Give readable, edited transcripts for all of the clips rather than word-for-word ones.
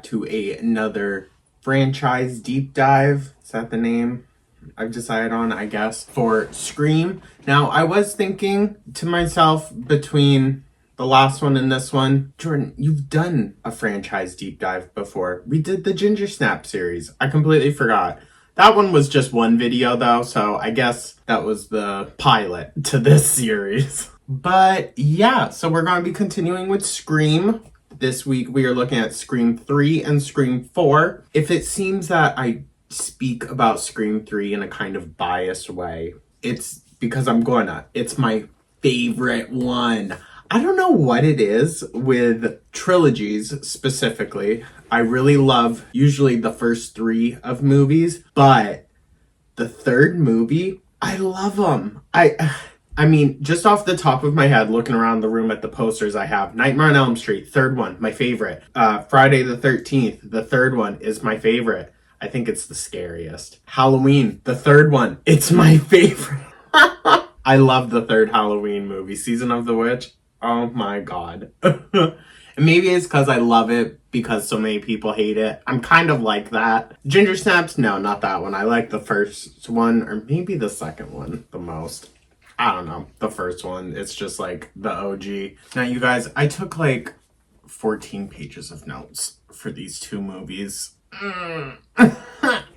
back to another franchise deep dive. Is that the name I've decided on, I guess, for Scream? Now, I was thinking to myself between the last one and this one, Jordan, you've done a franchise deep dive before. We did the Ginger Snap series. I completely forgot. That one was just one video though, so I guess that was the pilot to this series. But yeah, so we're going to be continuing with Scream. This week we are looking at Scream 3 and Scream 4. If it seems that I speak about Scream 3 in a kind of biased way, it's because it's my favorite one. I don't know what it is with trilogies specifically. I really love usually the first 3 of movies, but the third movie, I love them. I mean, just off the top of my head, looking around the room at the posters I have, Nightmare on Elm Street, third one, my favorite. Friday the 13th, the third one is my favorite. I think it's the scariest. Halloween, the third one, it's my favorite. I love the third Halloween movie, Season of the Witch. Oh my god. And maybe it's because I love it because so many people hate it. I'm kind of like that. Ginger Snaps? No, not that one. I like the first one, or maybe the second one the most. I don't know. The first one. It's just like the OG. Now, you guys, I took like 14 pages of notes for these 2 movies.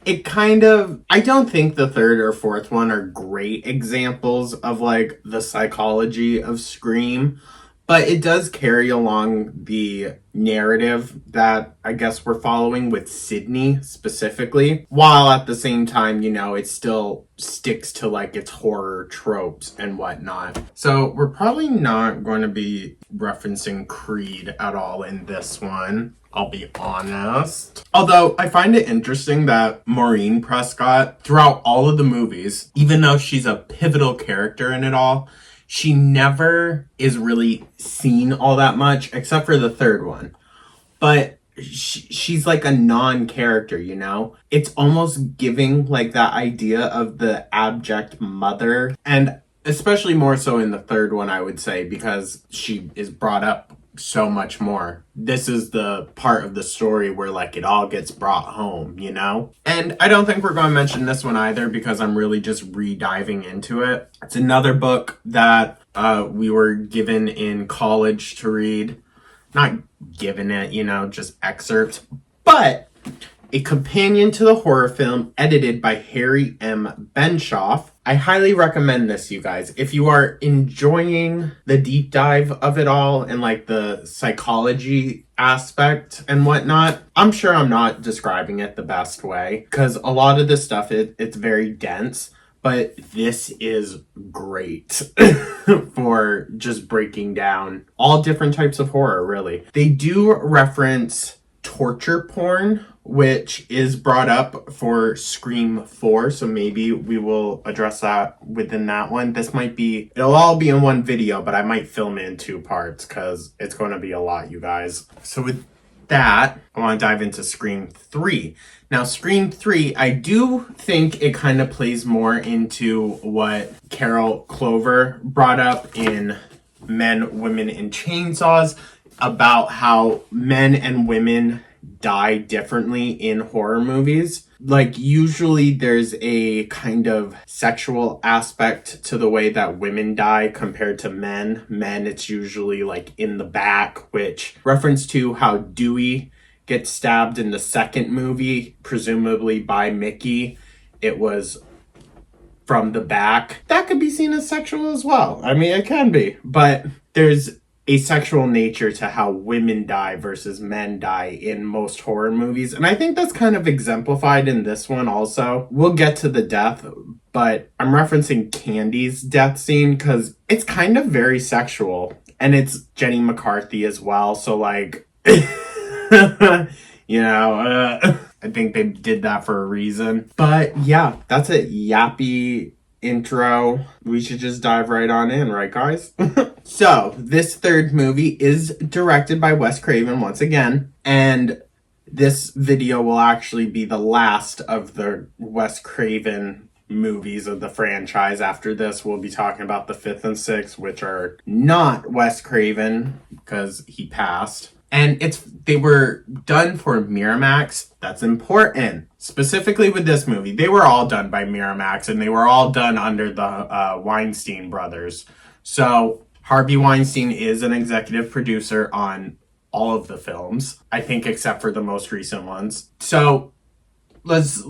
It kind of, I don't think the third or fourth one are great examples of like the psychology of Scream, but it does carry along the narrative that I guess we're following with Sydney specifically, while at the same time, you know, it still sticks to like its horror tropes and whatnot. So we're probably not going to be referencing Creed at all in this one, I'll be honest. Although I find it interesting that Maureen Prescott, throughout all of the movies, even though she's a pivotal character in it all, she never is really seen all that much, except for the third one. But she's like a non-character, you know? It's almost giving like that idea of the abject mother. And especially more so in the third one, I would say, because she is brought up so much more. This is the part of the story where like it all gets brought home, you know? And I don't think we're going to mention this one either because I'm really just re-diving into it. It's another book that we were given in college to read. Not given it, you know, just excerpts. But a companion to the horror film edited by Harry M. Benshoff. I highly recommend this, you guys. If you are enjoying the deep dive of it all and like the psychology aspect and whatnot, I'm sure I'm not describing it the best way because a lot of this stuff, it's very dense, but this is great for just breaking down all different types of horror, really. They do reference torture porn, which is brought up for Scream 4, so maybe we will address that within that one. It'll all be in one video, but I might film it in 2 parts because it's going to be a lot, you guys. So with that, I want to dive into Scream 3. Now, Scream 3, I do think it kind of plays more into what Carol Clover brought up in Men, Women, and Chainsaws about how men and women die differently in horror movies. Like, usually there's a kind of sexual aspect to the way that women die compared to men. Men, it's usually like in the back, which reference to how Dewey gets stabbed in the second movie, presumably by Mickey. It was from the back. That could be seen as sexual as well. I mean, it can be, but there's a sexual nature to how women die versus men die in most horror movies. And I think that's kind of exemplified in this one also. We'll get to the death, but I'm referencing Candy's death scene because it's kind of very sexual. And it's Jenny McCarthy as well. So like, you know, I think they did that for a reason. But yeah, that's a yappy intro. We should just dive right on in, right guys? So, this third movie is directed by Wes Craven once again, and this video will actually be the last of the Wes Craven movies of the franchise. After this, we'll be talking about the 5th and 6th, which are not Wes Craven, because he passed. And they were done for Miramax. That's important. Specifically with this movie, they were all done by Miramax, and they were all done under the Weinstein brothers. So Harvey Weinstein is an executive producer on all of the films, I think, except for the most recent ones. So let's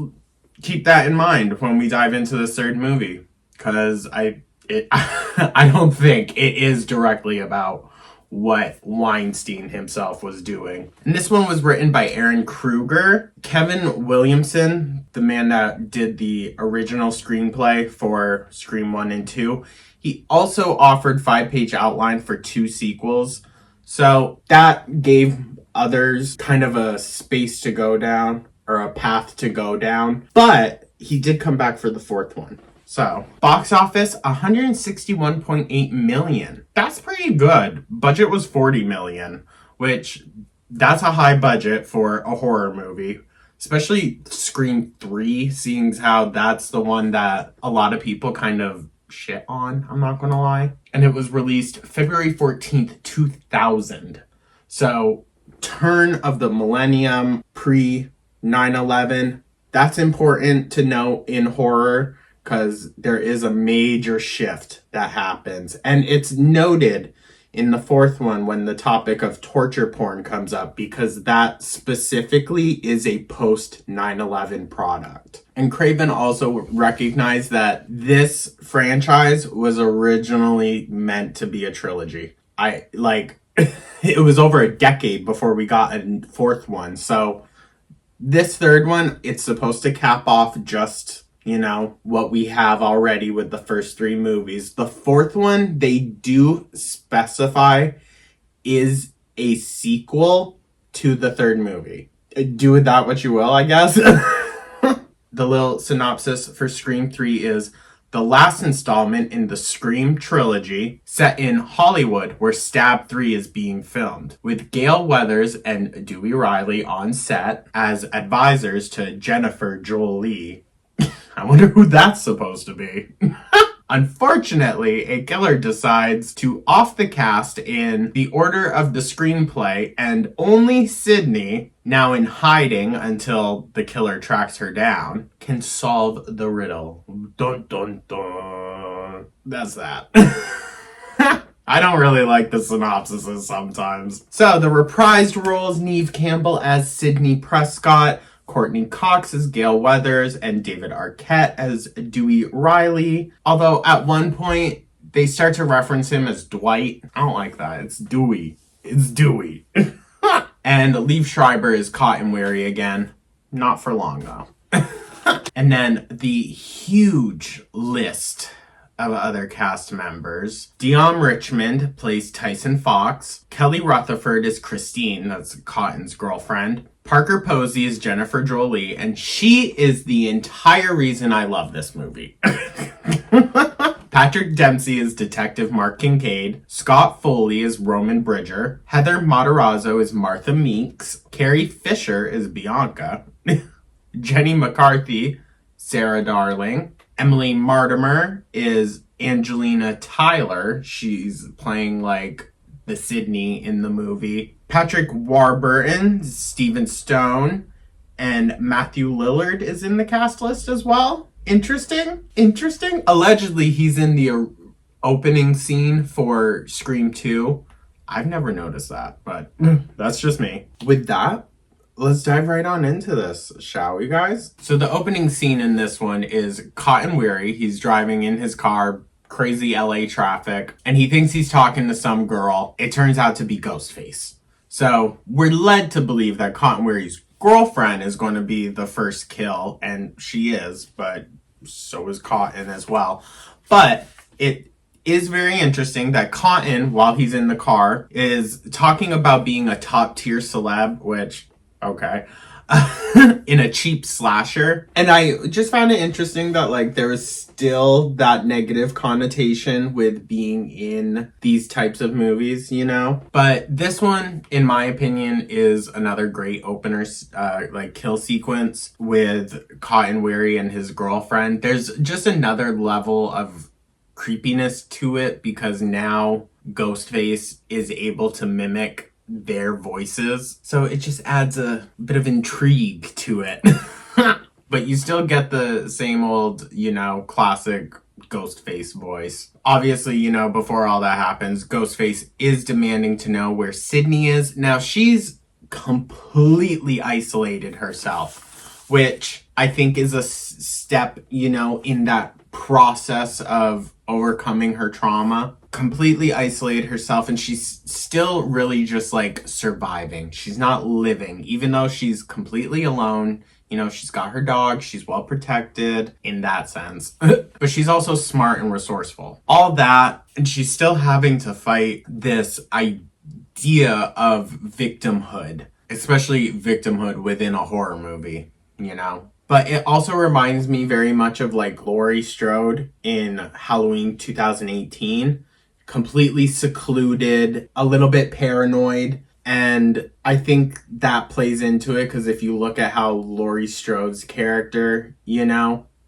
keep that in mind when we dive into this third movie, because I don't think it is directly about what Weinstein himself was doing. And this one was written by Aaron Kruger. Kevin Williamson, the man that did the original screenplay for Scream 1 and 2, he also offered 5-page outline for 2 sequels. So that gave others kind of a space to go down, or a path to go down. But he did come back for the 4th one. So, box office, $161.8 million. That's pretty good. Budget was $40 million, which that's a high budget for a horror movie. Especially Scream 3, seeing how that's the one that a lot of people kind of shit on, I'm not gonna lie. And it was released February 14th, 2000. So, turn of the millennium, pre 9/11. That's important to know in horror, because there is a major shift that happens. And it's noted in the 4th one when the topic of torture porn comes up, because that specifically is a post 9/11 product. And Craven also recognized that this franchise was originally meant to be a trilogy. It was over a decade before we got a 4th one. So this 3rd one, it's supposed to cap off just, what we have already with the first 3 movies. The 4th one, they do specify, is a sequel to the 3rd movie. Do with that what you will, I guess. The little synopsis for Scream 3 is the last installment in the Scream trilogy, set in Hollywood where Stab 3 is being filmed, with Gale Weathers and Dewey Riley on set as advisors to Jennifer Jolie. I wonder who that's supposed to be. Unfortunately, a killer decides to off the cast in the order of the screenplay, and only Sydney, now in hiding until the killer tracks her down, can solve the riddle. Dun dun dun. That's that. I don't really like the synopsises sometimes. So, the reprised roles: Neve Campbell as Sydney Prescott, Courtney Cox as Gale Weathers, and David Arquette as Dewey Riley. Although at one point they start to reference him as Dwight. I don't like that. It's Dewey. It's Dewey. And Liev Schreiber is Cotton Weary again. Not for long though. And then the huge list of other cast members. Dionne Richmond plays Tyson Fox. Kelly Rutherford is Christine, that's Cotton's girlfriend. Parker Posey is Jennifer Jolie, and she is the entire reason I love this movie. Patrick Dempsey is Detective Mark Kincaid. Scott Foley is Roman Bridger. Heather Matarazzo is Martha Meeks. Carrie Fisher is Bianca. Jenny McCarthy, Sarah Darling. Emily Mortimer is Angelina Tyler. She's playing the Sydney in the movie. Patrick Warburton, Stephen Stone, and Matthew Lillard is in the cast list as well. Interesting. Allegedly, he's in the opening scene for Scream 2. I've never noticed that, but that's just me. With that, let's dive right on into this, shall we, guys? So the opening scene in this one is Cotton Weary. He's driving in his car, crazy LA traffic, and he thinks he's talking to some girl. It turns out to be Ghostface. So we're led to believe that Cotton Weary's girlfriend is going to be the first kill, and she is, but so is Cotton as well. But it is very interesting that Cotton, while he's in the car, is talking about being a top-tier celeb, which, okay, in a cheap slasher. And I just found it interesting that there was still that negative connotation with being in these types of movies, But this one, in my opinion, is another great opener, kill sequence with Cotton Weary and his girlfriend. There's just another level of creepiness to it, because now Ghostface is able to mimic their voices. So it just adds a bit of intrigue to it. But you still get the same old, classic Ghostface voice. Obviously, before all that happens, Ghostface is demanding to know where Sydney is. Now, she's completely isolated herself, which I think is a step, in that process of overcoming her trauma. Completely isolated herself, and she's still really just like surviving. She's not living, even though she's completely alone. She's got her dog, she's well protected in that sense. But she's also smart and resourceful. All that, and she's still having to fight this idea of victimhood, especially victimhood within a horror movie, But it also reminds me very much of like Laurie Strode in Halloween 2018. Completely secluded, a little bit paranoid. And I think that plays into it because if you look at how Laurie Strode's character,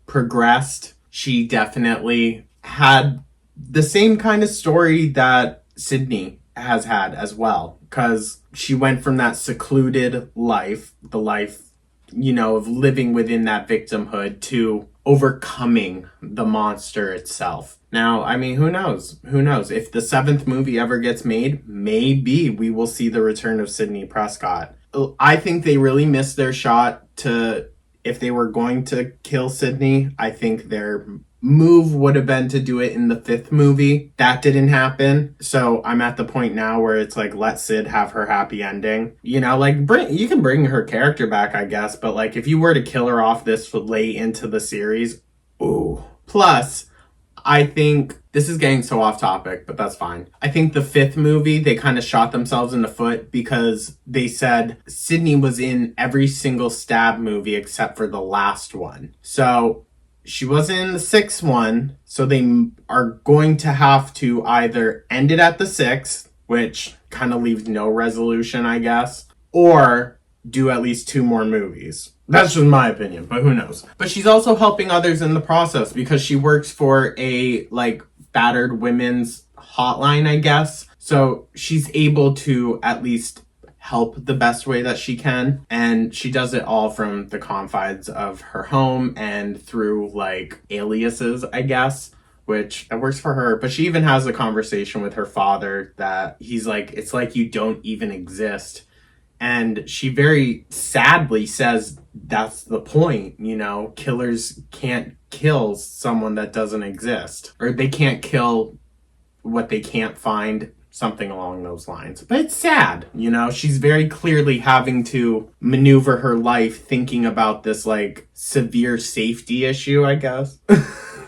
progressed, she definitely had the same kind of story that Sydney has had as well. Because she went from that secluded life, the life, of living within that victimhood to overcoming the monster itself. Now, I mean, who knows? Who knows? If the 7th movie ever gets made, maybe we will see the return of Sidney Prescott. I think they really missed their shot if they were going to kill Sidney, I think their move would have been to do it in the 5th movie. That didn't happen. So I'm at the point now where it's like, let Sid have her happy ending. You can bring her character back, I guess. But like, if you were to kill her off this late into the series, ooh. Plus, I think this is getting so off topic, but that's fine. I think the 5th movie, they kind of shot themselves in the foot because they said Sydney was in every single Stab movie except for the last one. So she wasn't in the 6th one, so they are going to have to either end it at the 6th, which kind of leaves no resolution, I guess, or do at least 2 more movies. That's just my opinion, but who knows? But she's also helping others in the process because she works for a, battered women's hotline, I guess. So she's able to at least help the best way that she can. And she does it all from the confines of her home and through, aliases, I guess, which it works for her. But she even has a conversation with her father that he's like, it's like you don't even exist. And she very sadly says that's the point, killers can't kill someone that doesn't exist. Or they can't kill what they can't find, something along those lines. But it's sad, she's very clearly having to maneuver her life thinking about this, severe safety issue, I guess.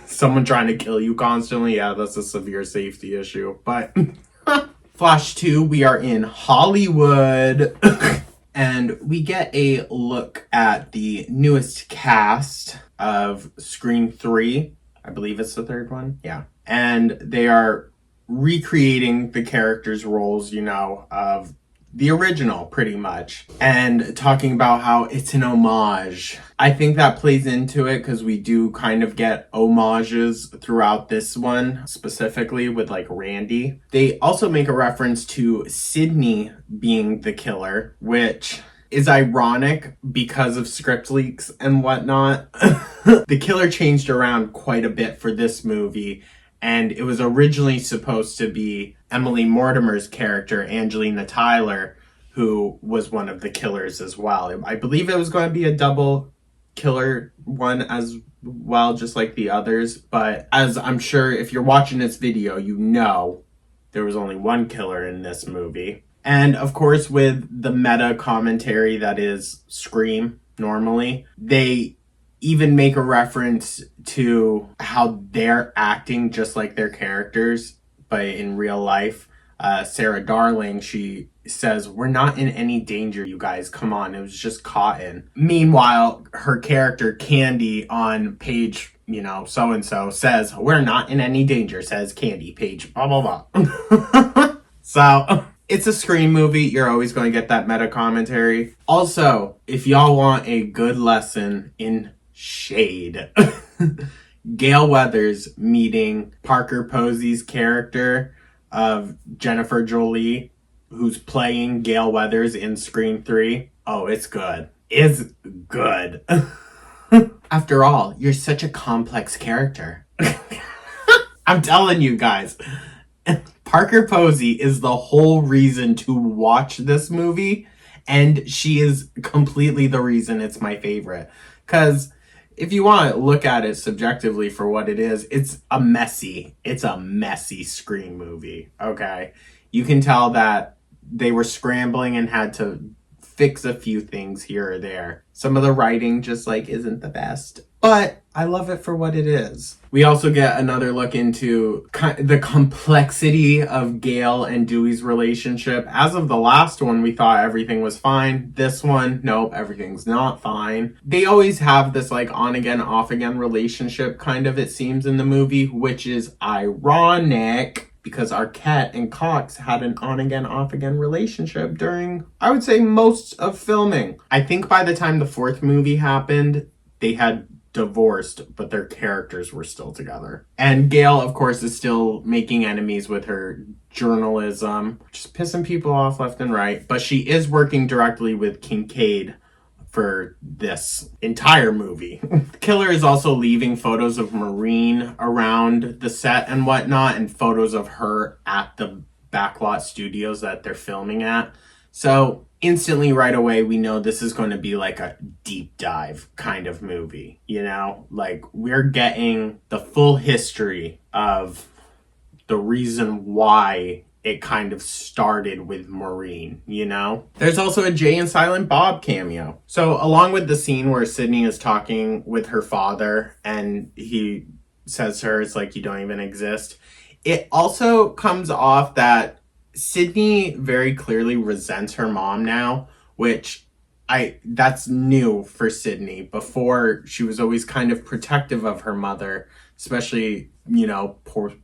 Someone trying to kill you constantly, yeah, that's a severe safety issue. But Flash 2, we are in Hollywood. And we get a look at the newest cast of Scream 3. I believe it's the 3rd one. Yeah. And they are recreating the characters' roles, of the original, pretty much. And talking about how it's an homage. I think that plays into it because we do kind of get homages throughout this one, specifically with Randy. They also make a reference to Sydney being the killer, which is ironic because of script leaks and whatnot. The killer changed around quite a bit for this movie. And it was originally supposed to be Emily Mortimer's character, Angelina Tyler, who was one of the killers as well. I believe it was going to be a double killer one as well, just like the others. But as I'm sure if you're watching this video, there was only one killer in this movie. And of course, with the meta commentary that is Scream normally, they even make a reference to how they're acting just like their characters, but in real life. Sarah Darling, she says, "We're not in any danger, you guys. Come on, it was just cotton." Meanwhile, her character Candy on page, so-and-so says, "We're not in any danger," says Candy, page blah, blah, blah. So it's a Scream movie. You're always going to get that meta commentary. Also, if y'all want a good lesson in shade, Gale Weathers meeting Parker Posey's character of Jennifer Jolie who's playing Gale Weathers in Scream 3. Oh, it's good. It's good. After all, you're such a complex character. I'm telling you guys, Parker Posey is the whole reason to watch this movie, and she is completely the reason it's my favorite. Because if you want to look at it subjectively for what it is, it's a messy Scream movie, okay? You can tell that they were scrambling and had to fix a few things here or there. Some of the writing just like isn't the best, but I love it for what it is. We also get another look into the complexity of Gale and Dewey's relationship. As of the last one, we thought everything was fine. This one, nope, everything's not fine. They always have this like on again, off again relationship kind of, it seems, in the movie, which is ironic because Arquette and Cox had an on again, off again relationship during, I would say, most of filming. I think by the time the fourth movie happened, they had divorced, but their characters were still together. And Gale, of course, is still making enemies with her journalism, just pissing people off left and right. But she is working directly with Kincaid for this entire movie. The killer is also leaving photos of Maureen around the set and whatnot, and photos of her at the backlot studios that they're filming at. So instantly right away, we know this is going to be like a deep dive kind of movie, you know? Like, we're getting the full history of the reason why it kind of started with Maureen, you know? There's also a Jay and Silent Bob cameo. So along with the scene where Sydney is talking with her father and he says to her, it's like, you don't even exist. It also comes off that Sydney very clearly resents her mom now, which that's new for Sydney. Before, she was always kind of protective of her mother, especially, you know,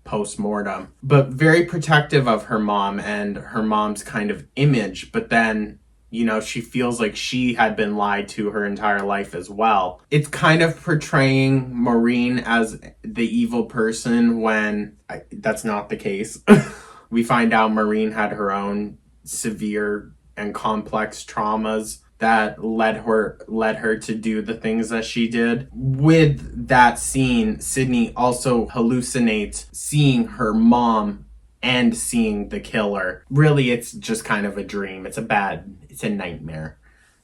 post-mortem, but very protective of her mom and her mom's kind of image. But then, you know, she feels like she had been lied to her entire life as well. It's kind of portraying Maureen as the evil person when that's not the case. We find out Maureen had her own severe and complex traumas that led her to do the things that she did. With that scene, Sydney also hallucinates seeing her mom and seeing the killer. Really, it's just kind of a dream. It's a nightmare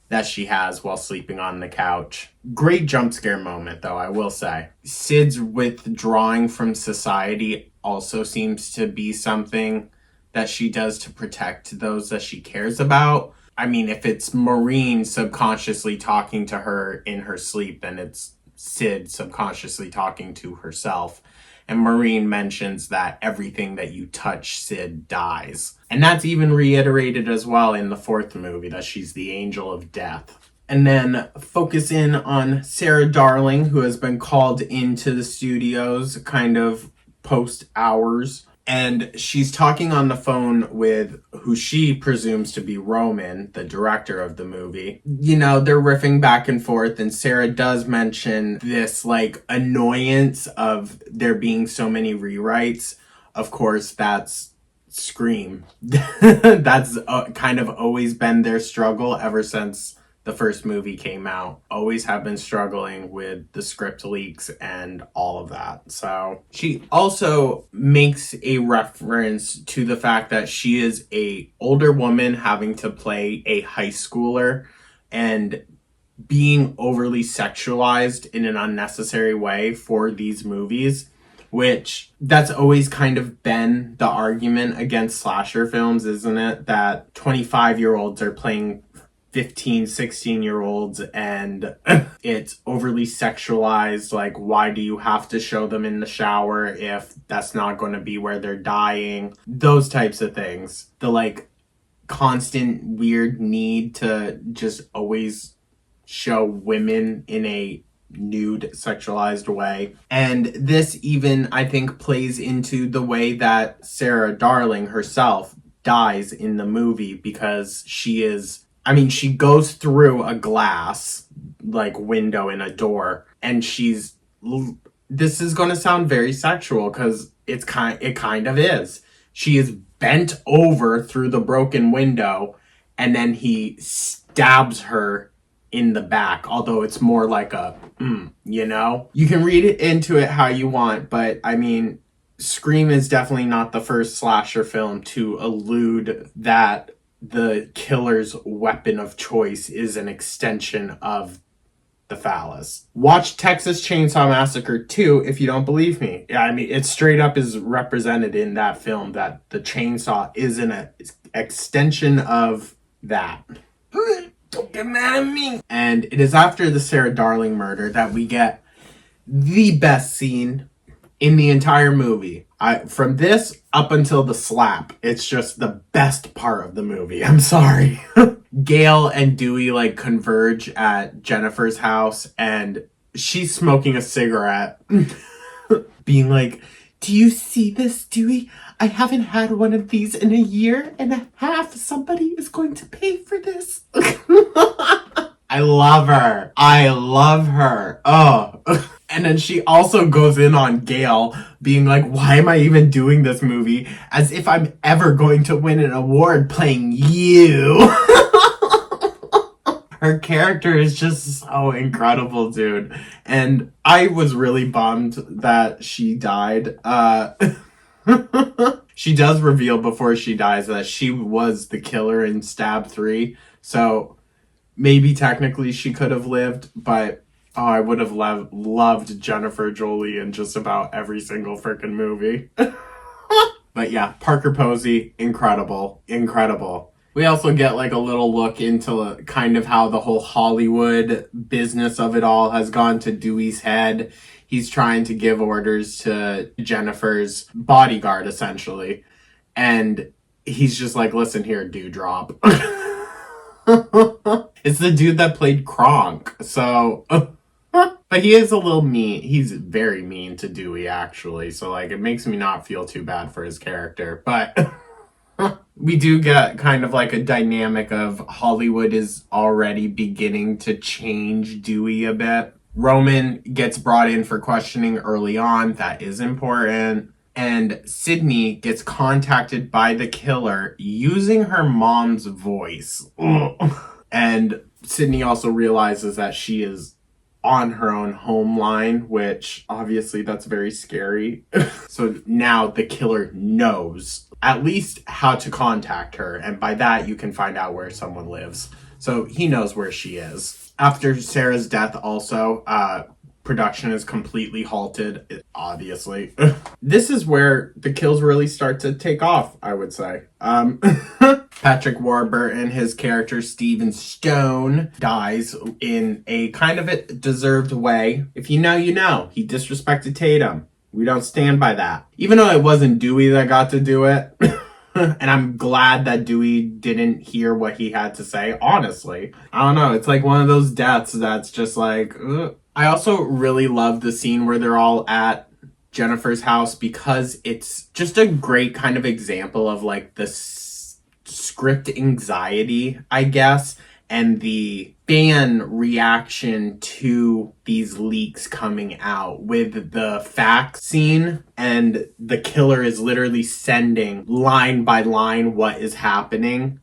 that she has while sleeping on the couch. Great jump scare moment, though, I will say. Sid's withdrawing from society also seems to be something that she does to protect those that she cares about. I mean, if it's Maureen subconsciously talking to her in her sleep, then it's Sid subconsciously talking to herself. And Maureen mentions that everything that you touch, Sid, dies. And that's even reiterated as well in the fourth movie, that she's the angel of death. And then focus in on Sarah Darling, who has been called into the studios kind of post hours. And she's talking on the phone with who she presumes to be Roman, the director of the movie. You know, they're riffing back and forth, and Sarah does mention this, like, annoyance of there being so many rewrites. Of course, that's Scream. That's kind of always been their struggle ever since the first movie came out. Always have been struggling with the script leaks and all of that. So she also makes a reference to the fact that she is a older woman having to play a high schooler and being overly sexualized in an unnecessary way for these movies, which that's always kind of been the argument against slasher films, isn't it? That 25-year-olds are playing 15, 16-year-olds and it's overly sexualized. Like, why do you have to show them in the shower if that's not going to be where they're dying? Those types of things. The, like, constant weird need to just always show women in a nude, sexualized way. And this even, I think, plays into the way that Sarah Darling herself dies in the movie, because she goes through a glass, like, window in a door, and this is going to sound very sexual, because it kind of is. She is bent over through the broken window, and then he stabs her in the back, although it's more like a you can read it into it how you want, but I mean, Scream is definitely not the first slasher film to allude that the killer's weapon of choice is an extension of the phallus. Watch Texas Chainsaw Massacre 2 if you don't believe me. Yeah, I mean, it straight up is represented in that film that the chainsaw is an extension of that. Don't get mad at me. And it is after the Sarah Darling murder that we get the best scene in the entire movie. From this up until the slap, it's just the best part of the movie. I'm sorry. Gail and Dewey like converge at Jennifer's house, and she's smoking a cigarette, being like, "Do you see this, Dewey? I haven't had one of these in a year and a half. Somebody is going to pay for this." I love her. I love her. Oh. And then she also goes in on Gail, being like, "Why am I even doing this movie? As if I'm ever going to win an award playing you." Her character is just so incredible, dude. And I was really bummed that she died. She does reveal before she dies that she was the killer in Stab 3. So maybe technically she could have lived, but I would have loved Jennifer Jolie in just about every single freaking movie. But yeah, Parker Posey, incredible. We also get like a little look into kind of how the whole Hollywood business of it all has gone to Dewey's head. He's trying to give orders to Jennifer's bodyguard, essentially. And he's just like, "Listen here, Dewdrop." It's the dude that played Kronk. So, but he is a little mean. He's very mean to Dewey, actually. So, like, it makes me not feel too bad for his character. But we do get kind of like a dynamic of Hollywood is already beginning to change Dewey a bit. Roman gets brought in for questioning early on. That is important. And Sydney gets contacted by the killer using her mom's voice. And Sydney also realizes that she is on her own home line, which obviously that's very scary. So now the killer knows at least how to contact her. And by that, you can find out where someone lives. So he knows where she is. After Sarah's death also, production is completely halted, obviously. This is where the kills really start to take off, I would say. Patrick Warburton, his character Stephen Stone, dies in a kind of a deserved way. If you know, you know. He disrespected Tatum. We don't stand by that. Even though it wasn't Dewey that got to do it. And I'm glad that Dewey didn't hear what he had to say, honestly. I don't know. It's like one of those deaths that's just like, ugh. I also really love the scene where they're all at Jennifer's house because it's just a great kind of example of like the script anxiety, I guess, and the fan reaction to these leaks coming out with the fact scene, and the killer is literally sending line by line what is happening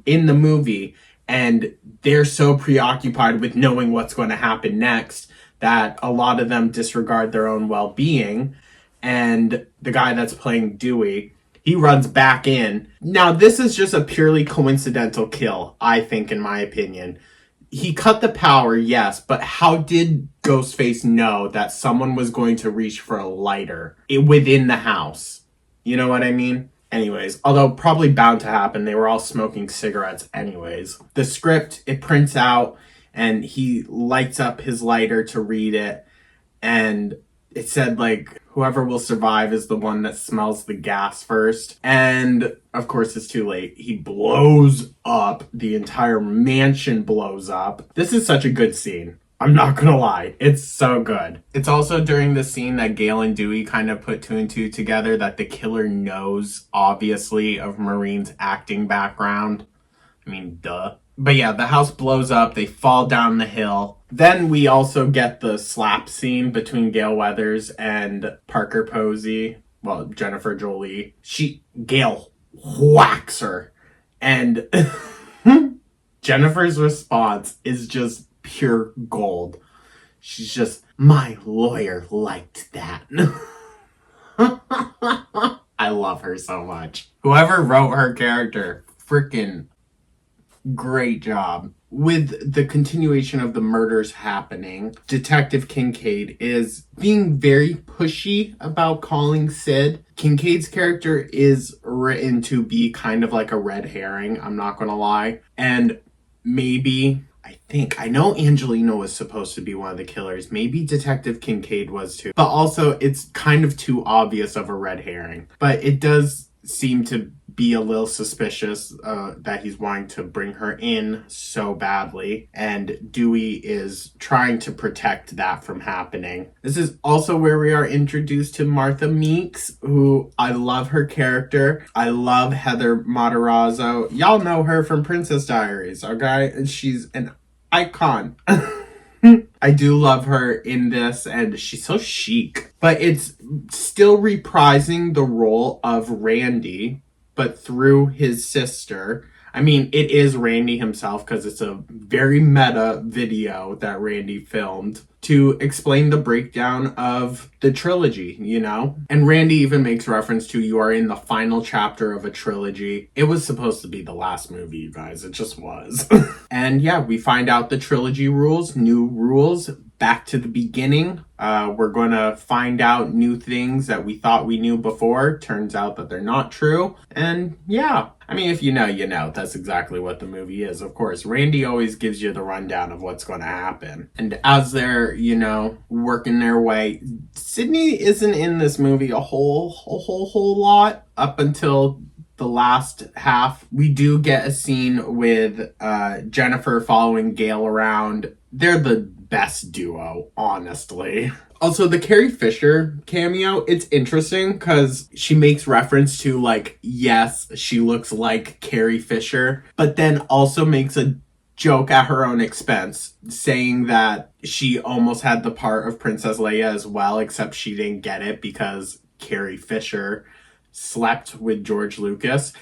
in the movie, and they're so preoccupied with knowing what's going to happen next that a lot of them disregard their own well-being. And the guy that's playing Dewey, he runs back in. Now, this is just a purely coincidental kill, I think, in my opinion. He cut the power, yes, but how did Ghostface know that someone was going to reach for a lighter within the house? You know what I mean? Anyways, although probably bound to happen, they were all smoking cigarettes anyways. The script, it prints out, and he lights up his lighter to read it, and it said, like, whoever will survive is the one that smells the gas first. And, of course, it's too late. He blows up. The entire mansion blows up. This is such a good scene. I'm not gonna lie. It's so good. It's also during the scene that Gail and Dewey kind of put two and two together that the killer knows, obviously, of Maureen's acting background. I mean, duh. But yeah, the house blows up. They fall down the hill. Then we also get the slap scene between Gail Weathers and Parker Posey. Well, Jennifer Jolie. Gail whacks her. And Jennifer's response is just pure gold. She's just, my lawyer liked that. I love her so much. Whoever wrote her character, freaking great job. With the continuation of the murders happening, Detective Kincaid is being very pushy about calling Sid. Kincaid's character is written to be kind of like a red herring, I'm not gonna lie. And maybe, I know Angelina was supposed to be one of the killers. Maybe Detective Kincaid was too. But also, it's kind of too obvious of a red herring. But it does seem to be a little suspicious that he's wanting to bring her in so badly, and Dewey is trying to protect that from happening. This is also where we are introduced to Martha Meeks, who I love her character. I love Heather Matarazzo. Y'all know her from Princess Diaries, okay? She's an icon. I do love her in this, and she's so chic. But it's still reprising the role of Randy, but through his sister. I mean, it is Randy himself, because it's a very meta video that Randy filmed to explain the breakdown of the trilogy, you know? And Randy even makes reference to, you are in the final chapter of a trilogy. It was supposed to be the last movie, you guys. It just was. And yeah, we find out the trilogy rules, new rules, back to the beginning. We're going to find out new things that we thought we knew before. Turns out that they're not true. And yeah, I mean, if you know, you know. That's exactly what the movie is. Of course, Randy always gives you the rundown of what's going to happen. And as they're, you know, working their way, Sydney isn't in this movie a whole lot up until the last half. We do get a scene with Jennifer following Gail around. They're the best duo, honestly. Also, the Carrie Fisher cameo, it's interesting because she makes reference to, like, yes, she looks like Carrie Fisher, but then also makes a joke at her own expense, saying that she almost had the part of Princess Leia as well, except she didn't get it because Carrie Fisher slept with George Lucas.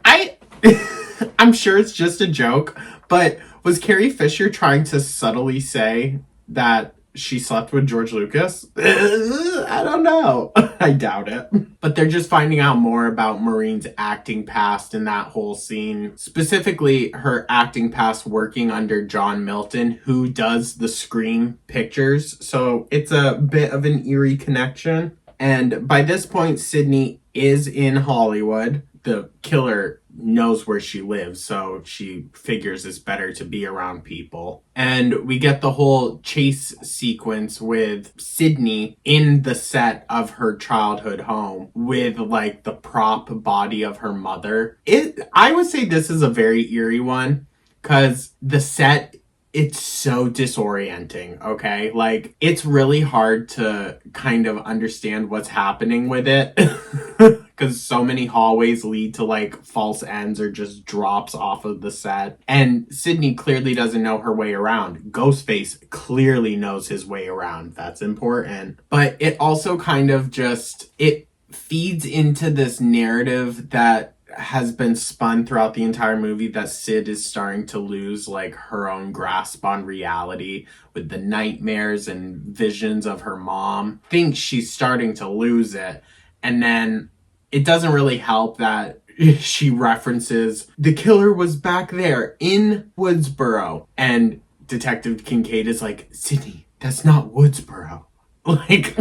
I'm sure it's just a joke, but was Carrie Fisher trying to subtly say that she slept with George Lucas? I don't know. I doubt it. But they're just finding out more about Maureen's acting past in that whole scene. Specifically, her acting past working under John Milton, who does the Scream pictures. So it's a bit of an eerie connection. And by this point, Sydney is in Hollywood. The killer knows where she lives, so she figures it's better to be around people. And we get the whole chase sequence with Sydney in the set of her childhood home with, like, the prop body of her mother. I would say this is a very eerie one, because the set, it's so disorienting, okay? Like, it's really hard to kind of understand what's happening with it. Because so many hallways lead to, like, false ends or just drops off of the set. And Sydney clearly doesn't know her way around. Ghostface clearly knows his way around. That's important. But it also kind of just, it feeds into this narrative that has been spun throughout the entire movie, that Sid is starting to lose, like, her own grasp on reality with the nightmares and visions of her mom. Thinks she's starting to lose it. And then it doesn't really help that she references the killer was back there in Woodsboro. And Detective Kincaid is like, Sydney, that's not Woodsboro. Like,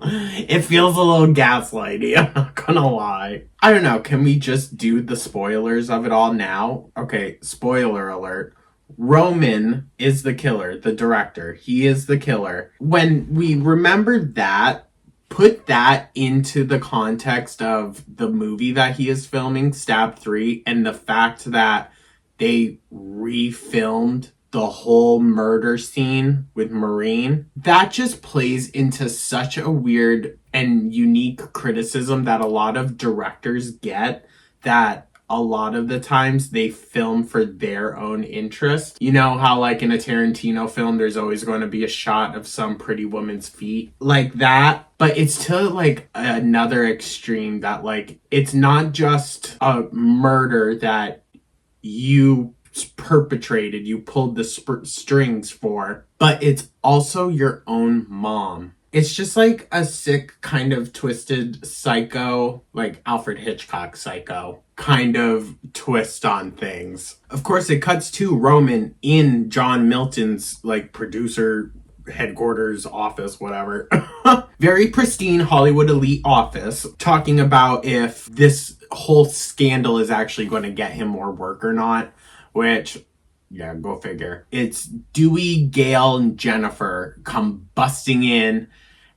it feels a little gaslighty, I'm not gonna lie. I don't know, can we just do the spoilers of it all now? Okay, spoiler alert. Roman is the killer, the director. He is the killer. When we remember that, put that into the context of the movie that he is filming, Stab 3, and the fact that they refilmed the whole murder scene with Maureen. That just plays into such a weird and unique criticism that a lot of directors get, that a lot of the times they film for their own interest. You know how like in a Tarantino film there's always going to be a shot of some pretty woman's feet like that, but it's to like another extreme that like it's not just a murder that you perpetrated, you pulled the strings for, but it's also your own mom. It's just like a sick, kind of twisted psycho, like Alfred Hitchcock psycho kind of twist on things. Of course, it cuts to Roman in John Milton's like producer headquarters office, whatever. Very pristine Hollywood elite office, talking about if this whole scandal is actually going to get him more work or not, which, yeah, go figure. It's Dewey, Gail, and Jennifer come busting in,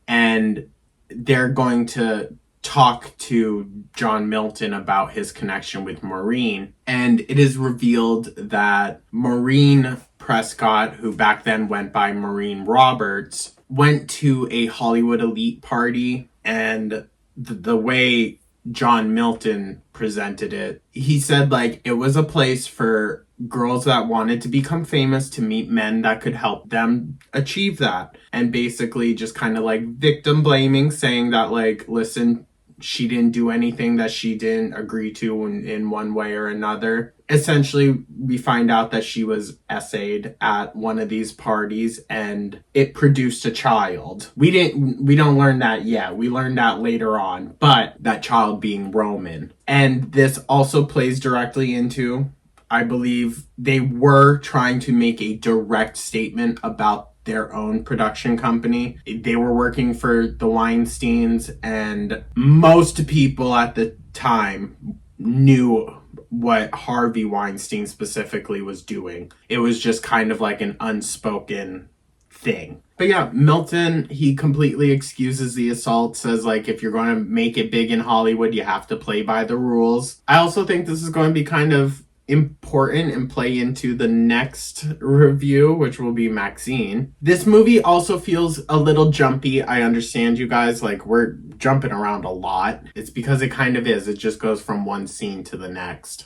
and they're going to talk to John Milton about his connection with Maureen. And it is revealed that Maureen Prescott, who back then went by Maureen Roberts, went to a Hollywood elite party, and the way John Milton presented it, he said like it was a place for girls that wanted to become famous to meet men that could help them achieve that, and basically just kind of like victim blaming, saying that like, listen, she didn't do anything that she didn't agree to in one way or another. Essentially, we find out that she was essayed at one of these parties and it produced a child. We don't learn that yet. We learned that later on, but that child being Roman. And this also plays directly into, I believe, they were trying to make a direct statement about their own production company. They were working for the Weinsteins, and most people at the time knew what Harvey Weinstein specifically was doing. It was just kind of like an unspoken thing. But yeah, Milton, he completely excuses the assault, says like, if you're going to make it big in Hollywood, you have to play by the rules. I also think this is going to be kind of important and play into the next review, which will be Maxine. This movie also feels a little jumpy. I understand, you guys, like we're jumping around a lot. It's because it kind of is. It just goes from one scene to the next.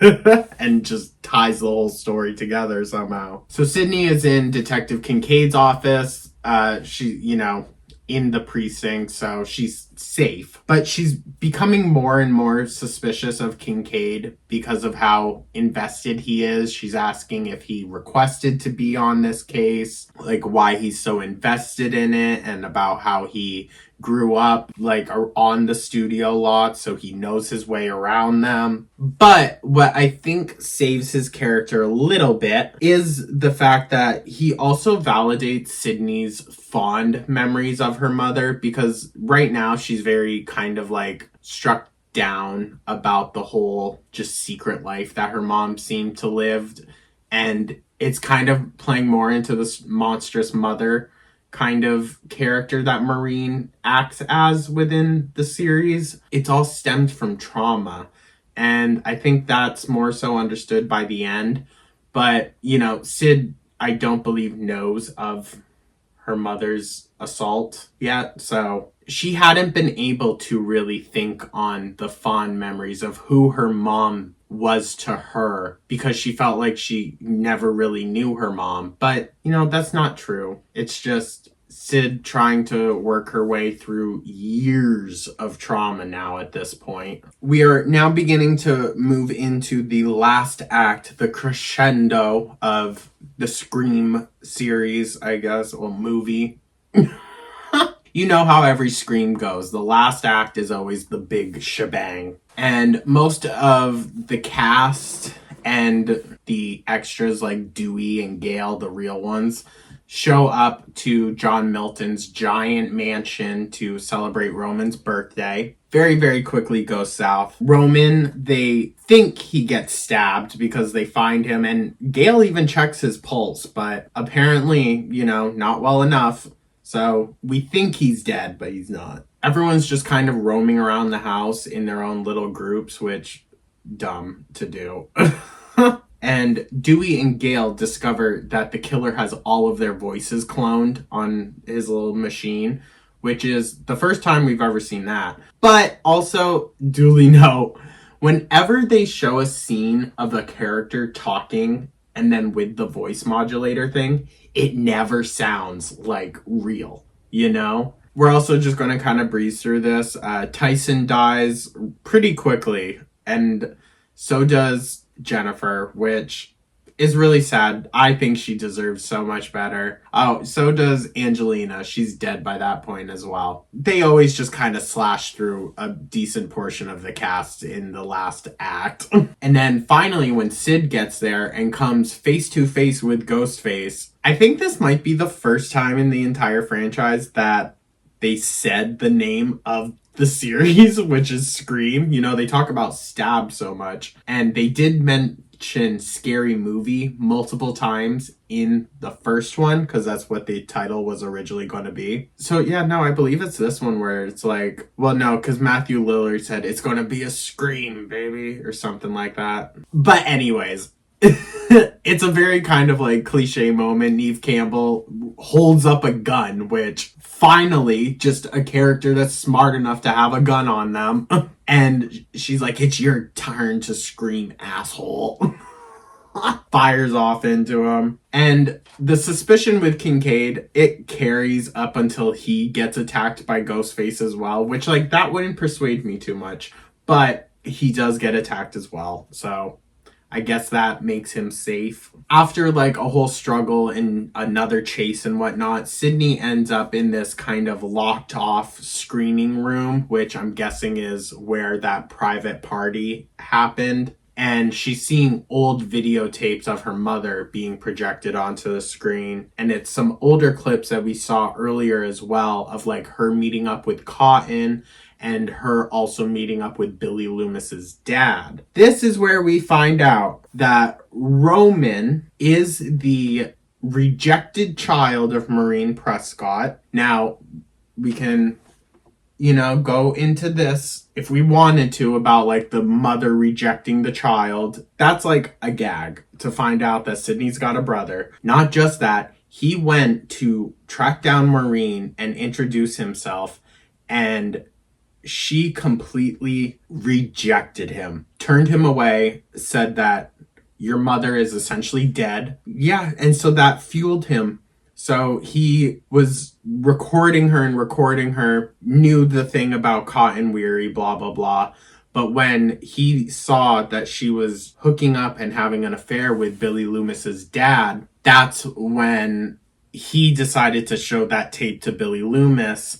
And just ties the whole story together somehow. So Sydney is in Detective Kincaid's office. She, in the precinct, so she's safe. But she's becoming more and more suspicious of Kincaid because of how invested he is. She's asking if he requested to be on this case, like why he's so invested in it, and about how he grew up like on the studio lot, so he knows his way around them. But what I think saves his character a little bit is the fact that he also validates Sydney's fond memories of her mother, because right now she's very kind of like struck down about the whole just secret life that her mom seemed to live, and it's kind of playing more into this monstrous mother kind of character that Maureen acts as within the series. It's all stemmed from trauma, and I think that's more so understood by the end. But Sid, I don't believe, knows of her mother's assault yet, so she hadn't been able to really think on the fond memories of who her mom was to her, because she felt like she never really knew her mom. But that's not true. It's just Sid trying to work her way through years of trauma now at this point. We are now beginning to move into the last act, the crescendo of the Scream series, I guess, or movie. You know how every Scream goes. The last act is always the big shebang. And most of the cast and the extras like Dewey and Gail, the real ones, show up to John Milton's giant mansion to celebrate Roman's birthday. Very, very quickly goes south. Roman, they think he gets stabbed because they find him, and Gail even checks his pulse, but apparently, not well enough. So we think he's dead, but he's not. Everyone's just kind of roaming around the house in their own little groups, which, dumb to do. And Dewey and Gail discover that the killer has all of their voices cloned on his little machine, which is the first time we've ever seen that. But also, duly note, Whenever they show a scene of a character talking and then with the voice modulator thing, it never sounds like real, you know? We're also just going to kind of breeze through this. Tyson dies pretty quickly, and so does Jennifer, which is really sad. I think she deserves so much better. Oh, so does Angelina. She's dead by that point as well. They always just kind of slash through a decent portion of the cast in the last act. And then finally, when Sid gets there and comes face to face with Ghostface, I think this might be the first time in the entire franchise that they said the name of the series, which is Scream. You know, they talk about Stab so much, and they did mention Scary Movie multiple times in the first one, because that's what the title was originally going to be. So yeah, no, I believe it's this one where it's like, well, no, because Matthew Lillard said it's going to be a Scream, baby, or something like that. But anyways, it's a very kind of like cliche moment. Neve Campbell holds up a gun, which finally just a character that's smart enough to have a gun on them. And she's like, it's your turn to scream, asshole. Fires off into him. And the suspicion with Kincaid, it carries up until he gets attacked by Ghostface as well, which like that wouldn't persuade me too much, but he does get attacked as well. So I guess that makes him safe. After like a whole struggle and another chase and whatnot, Sydney ends up in this kind of locked off screening room, which I'm guessing is where that private party happened. And she's seeing old videotapes of her mother being projected onto the screen. And it's some older clips that we saw earlier as well of like her meeting up with Cotton and her also meeting up with Billy Loomis's dad. This is where we find out that Roman is the rejected child of Maureen Prescott. Now, we can, you know, go into this if we wanted to about like the mother rejecting the child. That's like a gag to find out that Sydney's got a brother. Not just that, he went to track down Maureen and introduce himself, and she completely rejected him, turned him away, said that your mother is essentially dead. Yeah, and so that fueled him. So he was recording her, knew the thing about Cotton Weary, blah, blah, blah. But when he saw that she was hooking up and having an affair with Billy Loomis's dad, that's when he decided to show that tape to Billy Loomis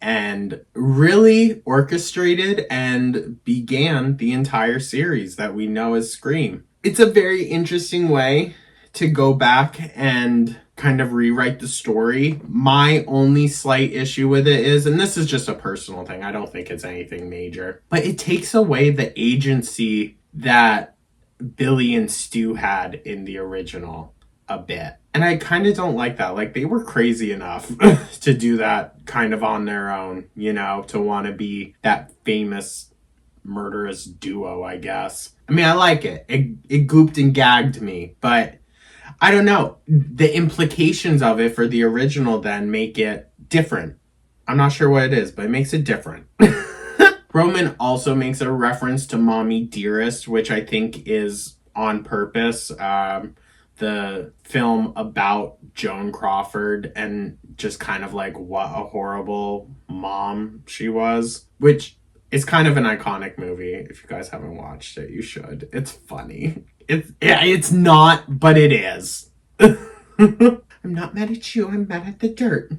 and really orchestrated and began the entire series that we know as Scream. It's a very interesting way to go back and kind of rewrite the story. My only slight issue with it is, and this is just a personal thing, I don't think it's anything major, but it takes away the agency that Billy and Stu had in the original a bit. And I kind of don't like that. Like, they were crazy enough to do that kind of on their own, you know, to want to be that famous murderous duo, I guess. I mean, I like it. It gooped and gagged me, but I don't know. The implications of it for the original then make it different. I'm not sure what it is, but it makes it different. Roman also makes a reference to Mommy Dearest, which I think is on purpose. The film about Joan Crawford and just kind of like what a horrible mom she was, which is kind of an iconic movie. If you guys haven't watched it, you should. It's funny. It's not, but it is. I'm not mad at you, I'm mad at the dirt.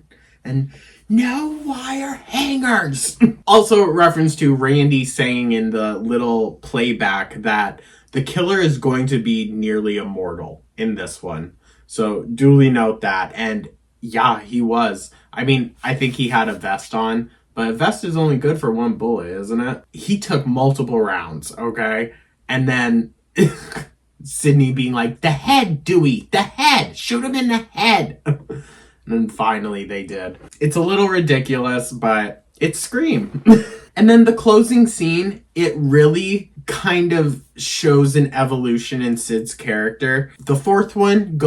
And no wire hangers. Also reference to Randy saying in the little playback that the killer is going to be nearly immortal in this one. So duly note that. And yeah, he was. I mean, I think he had a vest on, but a vest is only good for one bullet, isn't it? He took multiple rounds, okay? And then Sydney being like, the head, Dewey, the head, shoot him in the head. And then finally they did. It's a little ridiculous, but it's Scream. And then the closing scene, it really kind of shows an evolution in Sid's character. The fourth one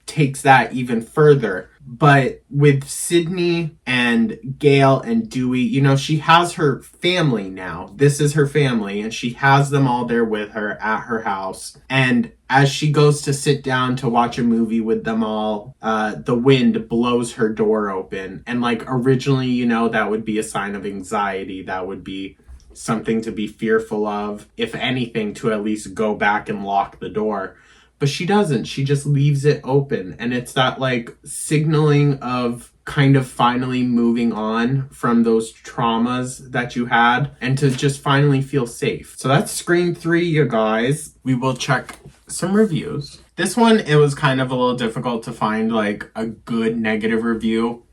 takes that even further. But with Sydney and Gail and Dewey, you know, she has her family now. This is her family, and she has them all there with her at her house. And as she goes to sit down to watch a movie with them all, the wind blows her door open. And like originally, you know, that would be a sign of anxiety. That would be something to be fearful of, if anything, to at least go back and lock the door. But she doesn't. She just leaves it open. And it's that like signaling of kind of finally moving on from those traumas that you had and to just finally feel safe. So that's Scream 3, you guys. We will check some reviews. This one, it was kind of a little difficult to find like a good negative review.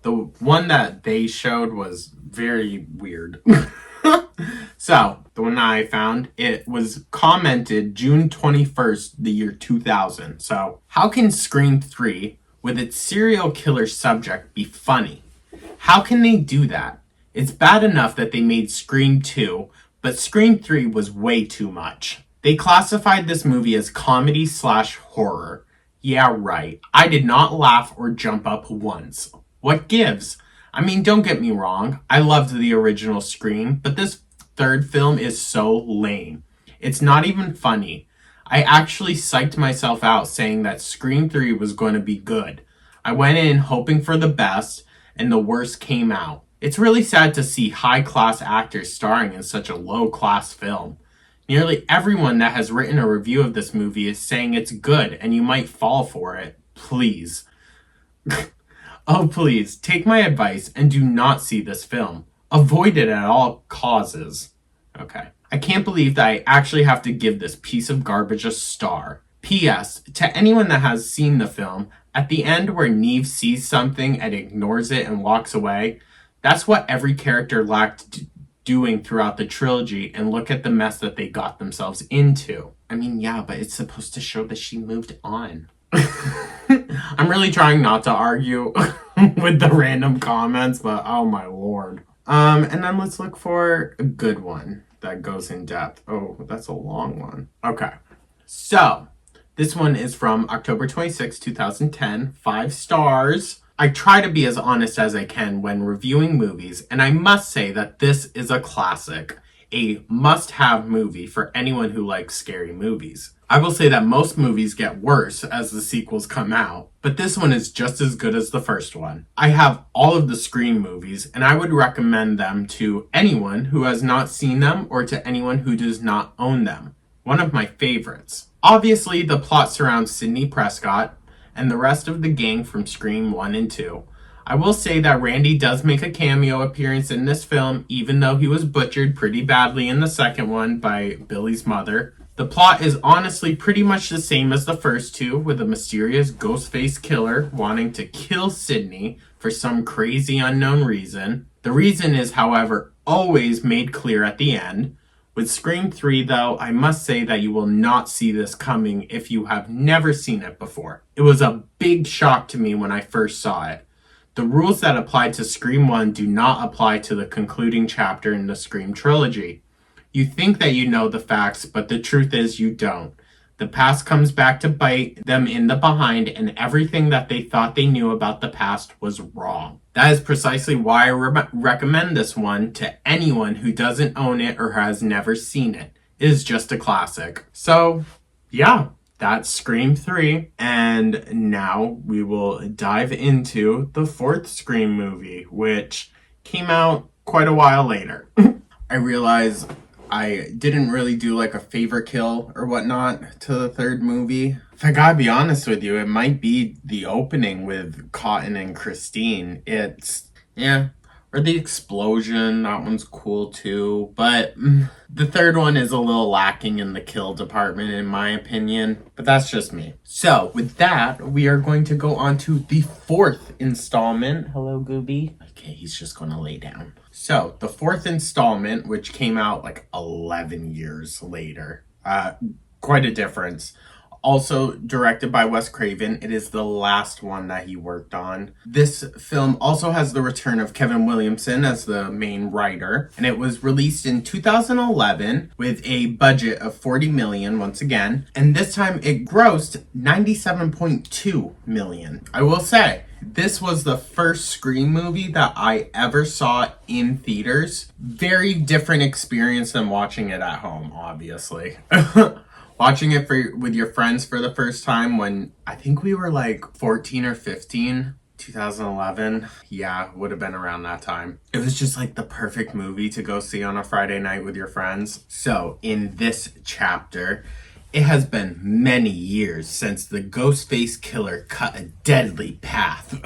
The one that they showed was very weird. So, the one I found, it was commented June 21st, the year 2000. So, how can Scream 3, with its serial killer subject, be funny? How can they do that? It's bad enough that they made Scream 2, but Scream 3 was way too much. They classified this movie as comedy/horror. Yeah, right. I did not laugh or jump up once. What gives? I mean, don't get me wrong. I loved the original Scream, but this third film is so lame. It's not even funny. I actually psyched myself out saying that Scream 3 was going to be good. I went in hoping for the best, and the worst came out. It's really sad to see high-class actors starring in such a low-class film. Nearly everyone that has written a review of this movie is saying it's good, and you might fall for it. Please. Oh, please, take my advice and do not see this film. Avoid it at all causes. Okay. I can't believe that I actually have to give this piece of garbage a star. P.S. To anyone that has seen the film, at the end where Neve sees something and ignores it and walks away, that's what every character lacked doing throughout the trilogy, and look at the mess that they got themselves into. I mean, yeah, but it's supposed to show that she moved on. I'm really trying not to argue with the random comments, but oh my lord. And then let's look for a good one that goes in depth. Oh, that's a long one. Okay. So, this one is from October 26, 2010. 5 stars. I try to be as honest as I can when reviewing movies, and I must say that this is a classic. A must-have movie for anyone who likes scary movies. I will say that most movies get worse as the sequels come out, but this one is just as good as the first one. I have all of the Scream movies, and I would recommend them to anyone who has not seen them or to anyone who does not own them. One of my favorites. Obviously, the plot surrounds Sidney Prescott and the rest of the gang from Scream 1 and 2. I will say that Randy does make a cameo appearance in this film, even though he was butchered pretty badly in the second one by Billy's mother. The plot is honestly pretty much the same as the first two, with a mysterious ghost-faced killer wanting to kill Sidney for some crazy unknown reason. The reason is, however, always made clear at the end. With Scream 3, though, I must say that you will not see this coming if you have never seen it before. It was a big shock to me when I first saw it. The rules that apply to Scream 1 do not apply to the concluding chapter in the Scream trilogy. You think that you know the facts, but the truth is you don't. The past comes back to bite them in the behind, and everything that they thought they knew about the past was wrong. That is precisely why I recommend this one to anyone who doesn't own it or has never seen it. It is just a classic. So, yeah. That's Scream 3, and now we will dive into the 4th Scream movie, which came out quite a while later. I realize I didn't really do like a favorite kill or whatnot to the 3rd movie. If I gotta be honest with you, it might be the opening with Cotton and Christine. Or the explosion, that one's cool too. But the 3rd one is a little lacking in the kill department in my opinion. But that's just me. So with that, we are going to go on to the 4th installment. Hello, Gooby. Okay, he's just going to lay down. So the 4th installment, which came out like 11 years later. Quite a difference. also directed by Wes Craven. It is the last one that he worked on. This film also has the return of Kevin Williamson as the main writer, and it was released in 2011 with a budget of $40 million once again, and this time it grossed $97.2 million. I will say, this was the first Scream movie that I ever saw in theaters. Very different experience than watching it at home, obviously. Watching it with your friends for the first time when I think we were like 14 or 15, 2011. Yeah, would have been around that time. It was just like the perfect movie to go see on a Friday night with your friends. So in this chapter, it has been many years since the Ghostface killer cut a deadly path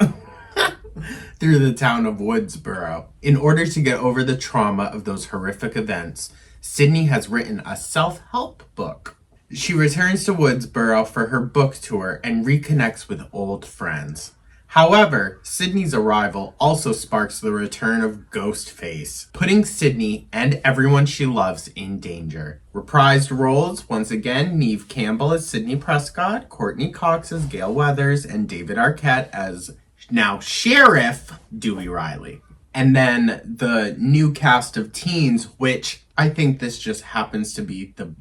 through the town of Woodsboro. In order to get over the trauma of those horrific events, Sydney has written a self-help book. She returns to Woodsboro for her book tour and reconnects with old friends. However, Sydney's arrival also sparks the return of Ghostface, putting Sydney and everyone she loves in danger. Reprised roles, once again, Neve Campbell as Sydney Prescott, Courtney Cox as Gail Weathers, and David Arquette as now Sheriff Dewey Riley. And then the new cast of teens, which I think this just happens to be the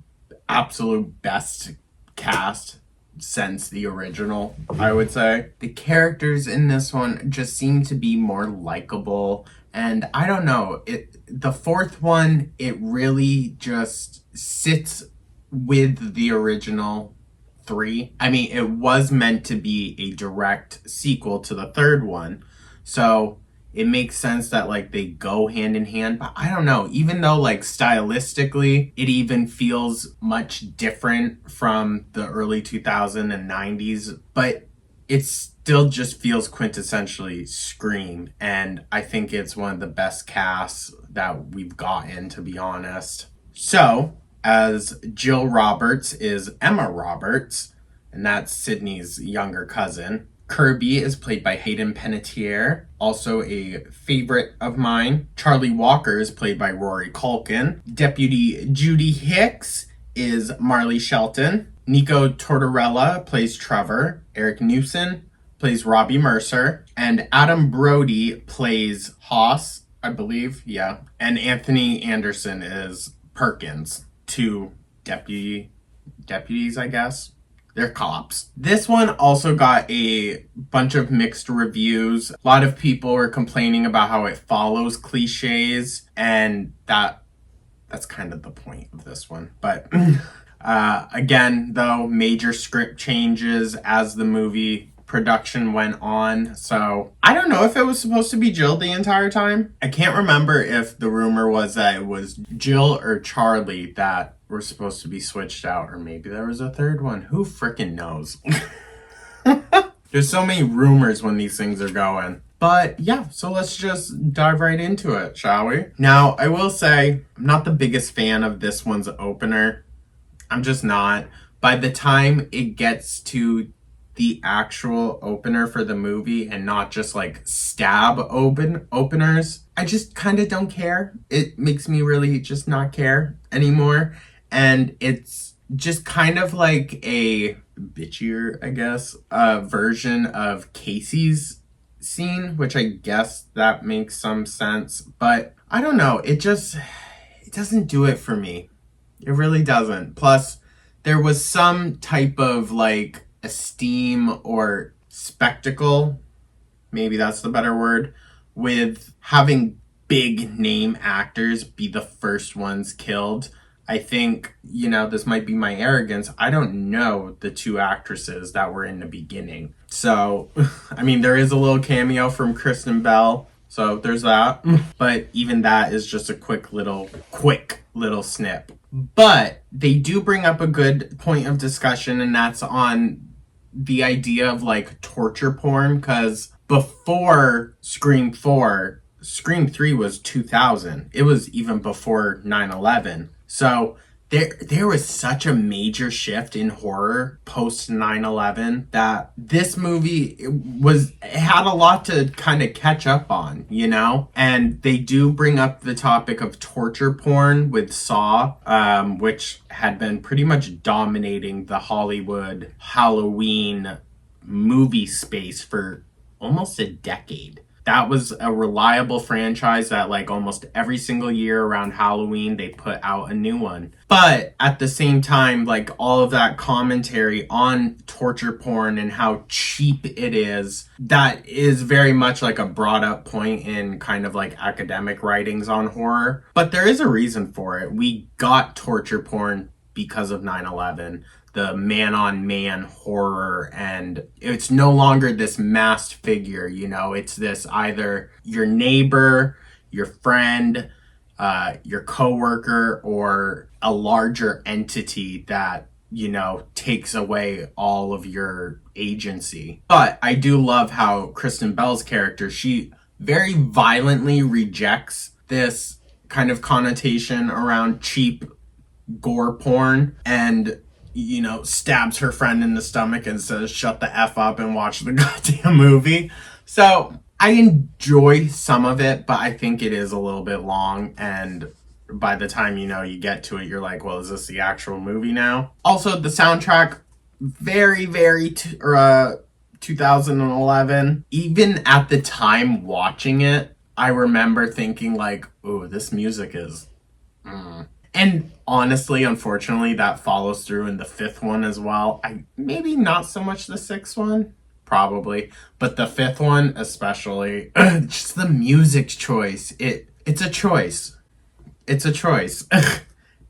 absolute best cast since the original, I would say. The characters in this one just seem to be more likable, and I don't know, the fourth one, it really just sits with the original three. I mean, it was meant to be a direct sequel to the third one, so it makes sense that like they go hand in hand, but I don't know, even though like stylistically it even feels much different from the early 2000s and 90s, but it still just feels quintessentially Scream, and I think it's one of the best casts that we've gotten, to be honest. So as Jill Roberts is Emma Roberts, and that's Sydney's younger cousin. Kirby is played by Hayden Panettiere, also a favorite of mine. Charlie Walker is played by Rory Culkin. Deputy Judy Hicks is Marley Shelton. Nico Tortorella plays Trevor. Eric Newson plays Robbie Mercer. And Adam Brody plays Haas, I believe, yeah. And Anthony Anderson is Perkins. Two deputies, I guess. They're cops. This one also got a bunch of mixed reviews. A lot of people were complaining about how it follows cliches, and that's kind of the point of this one. But again, though, major script changes as the movie production went on. So I don't know if it was supposed to be Jill the entire time. I can't remember if the rumor was that it was Jill or Charlie that were supposed to be switched out, or maybe there was a third one. Who frickin' knows? There's so many rumors when these things are going. But yeah, so let's just dive right into it, shall we? Now, I will say, I'm not the biggest fan of this one's opener. I'm just not. By the time it gets to the actual opener for the movie and not just like stab openers, I just kind of don't care. It makes me really just not care anymore. And it's just kind of like a bitchier, I guess, version of Casey's scene, which I guess that makes some sense. But I don't know. It doesn't do it for me. It really doesn't. Plus, there was some type of like esteem or spectacle, maybe that's the better word, with having big name actors be the first ones killed. I think, this might be my arrogance. I don't know the two actresses that were in the beginning. So, I mean, there is a little cameo from Kristen Bell. So there's that. But even that is just a quick little snip. But they do bring up a good point of discussion, and that's on the idea of like torture porn. Because before Scream 4, Scream 3 was 2000. It was even before 9/11. So there was such a major shift in horror post 9/11 that this movie it had a lot to kind of catch up on, you know? And they do bring up the topic of torture porn with Saw, which had been pretty much dominating the Hollywood Halloween movie space for almost a decade. That was a reliable franchise that, like, almost every single year around Halloween they put out a new one. But at the same time, like, all of that commentary on torture porn and how cheap it is, that is very much like a brought up point in kind of like academic writings on horror. But there is a reason for it. We got torture porn because of 9/11, the man-on-man horror, and it's no longer this masked figure, you know, it's this either your neighbor, your friend, your coworker, or a larger entity that, you know, takes away all of your agency. But I do love how Kristen Bell's character, she very violently rejects this kind of connotation around cheap gore porn, and, you know, stabs her friend in the stomach and says, shut the F up and watch the goddamn movie. So I enjoy some of it, but I think it is a little bit long, and by the time, you know, you get to it, you're like, well, is this the actual movie now? Also, the soundtrack, very, very 2011. Even at the time watching it, I remember thinking like, ooh, this music is... And honestly, unfortunately, that follows through in the fifth one as well. Maybe not so much the sixth one, probably, but the fifth one especially. Just the music choice. It's a choice. It's a choice.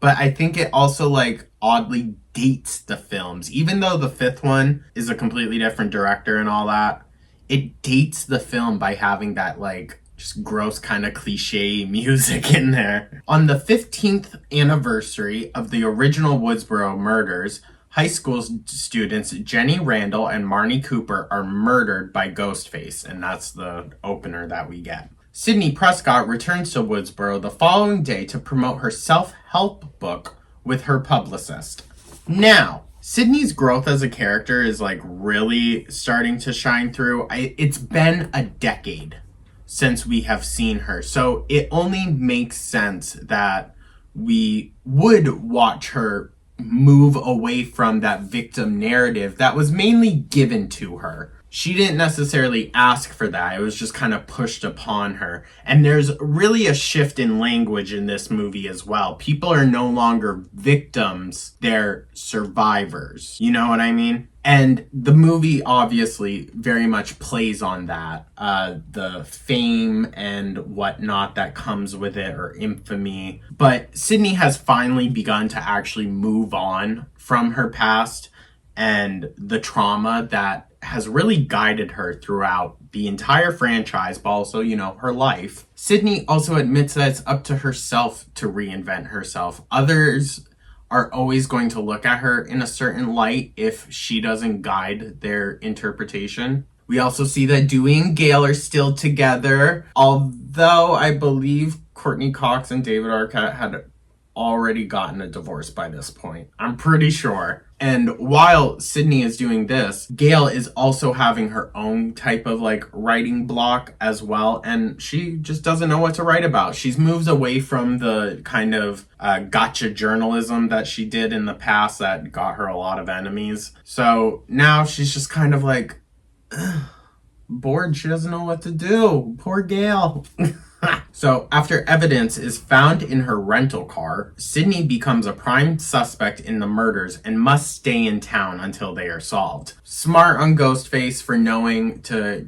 But I think it also like oddly dates the films. Even though the fifth one is a completely different director and all that, it dates the film by having that like just gross kind of cliche music in there. On the 15th anniversary of the original Woodsboro murders, high school students Jenny Randall and Marnie Cooper are murdered by Ghostface, and that's the opener that we get. Sidney Prescott returns to Woodsboro the following day to promote her self-help book with her publicist. Now, Sidney's growth as a character is like really starting to shine through. It's been a decade since we have seen her, so it only makes sense that we would watch her move away from that victim narrative that was mainly given to her. She didn't necessarily ask for that. It was just kind of pushed upon her. And there's really a shift in language in this movie as well. People are no longer victims, they're survivors. You know what I mean? And the movie obviously very much plays on that. The fame and whatnot that comes with it, or infamy. But Sidney has finally begun to actually move on from her past and the trauma that has really guided her throughout the entire franchise, but also, you know, her life. Sidney also admits that it's up to herself to reinvent herself. Others are always going to look at her in a certain light if she doesn't guide their interpretation. We also see that Dewey and Gail are still together, although I believe Courtney Cox and David Arquette had already gotten a divorce by this point. I'm pretty sure. And while Sidney is doing this, Gail is also having her own type of like writing block as well, and she just doesn't know what to write about. She's moved away from the kind of gotcha journalism that she did in the past that got her a lot of enemies. So now she's just kind of like bored. She doesn't know what to do. Poor Gail. So, after evidence is found in her rental car, Sidney becomes a prime suspect in the murders and must stay in town until they are solved. Smart on Ghostface for knowing to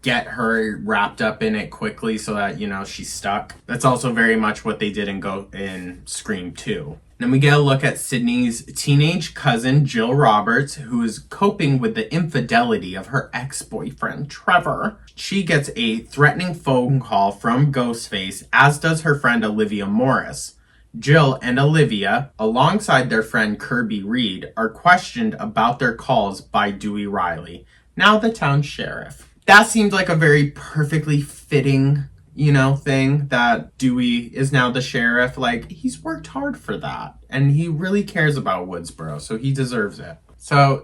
get her wrapped up in it quickly so that, you know, she's stuck. That's also very much what they did in Scream 2. Then we get a look at Sidney's teenage cousin, Jill Roberts, who is coping with the infidelity of her ex-boyfriend, Trevor. She gets a threatening phone call from Ghostface, as does her friend Olivia Morris. Jill and Olivia, alongside their friend Kirby Reed, are questioned about their calls by Dewey Riley, now the town sheriff. That seemed like a very perfectly fitting thing that Dewey is now the sheriff. Like, he's worked hard for that. And he really cares about Woodsboro, so he deserves it. So,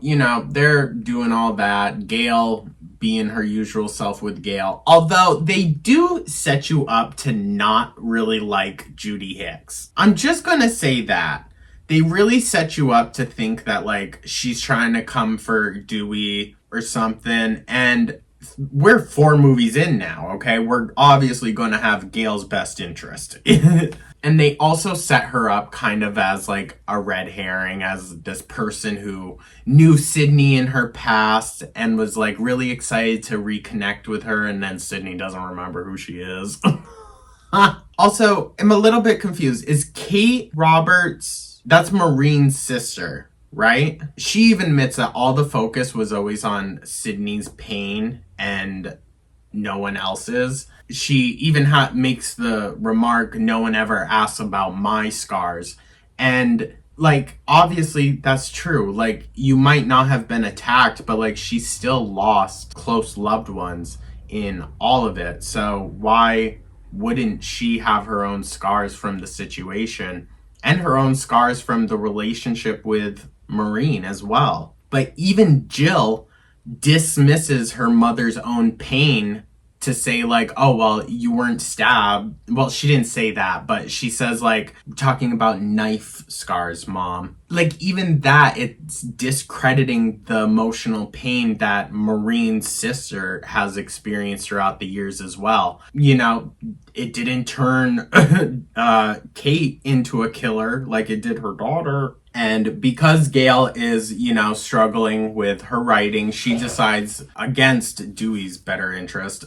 they're doing all that. Gail being her usual self with Gail. Although they do set you up to not really like Judy Hicks. I'm just gonna say that. They really set you up to think that, like, she's trying to come for Dewey or something. And we're 4 movies in now, okay? We're obviously going to have Gail's best interest. And they also set her up kind of as like a red herring, as this person who knew Sydney in her past and was like really excited to reconnect with her, and then Sydney doesn't remember who she is. Also, I'm a little bit confused. Is Kate Roberts, that's Maureen's sister, right? She even admits that all the focus was always on Sydney's pain and no one else's. She even makes the remark, no one ever asks about my scars. And like, obviously that's true. Like, you might not have been attacked, but like, she still lost close loved ones in all of it. So why wouldn't she have her own scars from the situation and her own scars from the relationship with Maureen as well? But even Jill dismisses her mother's own pain to say like, oh, well, you weren't stabbed. Well, she didn't say that, but she says like, talking about knife scars, Mom. Like, even that, it's discrediting the emotional pain that Maureen's sister has experienced throughout the years as well. It didn't turn Kate into a killer like it did her daughter. And because Gail is, struggling with her writing, she decides, against Dewey's better interest,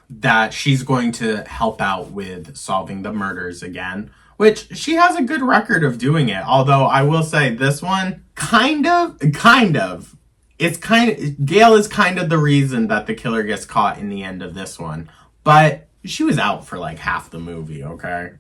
that she's going to help out with solving the murders again, which she has a good record of doing it. Although I will say this one, Gail is kind of the reason that the killer gets caught in the end of this one. But she was out for like half the movie, okay?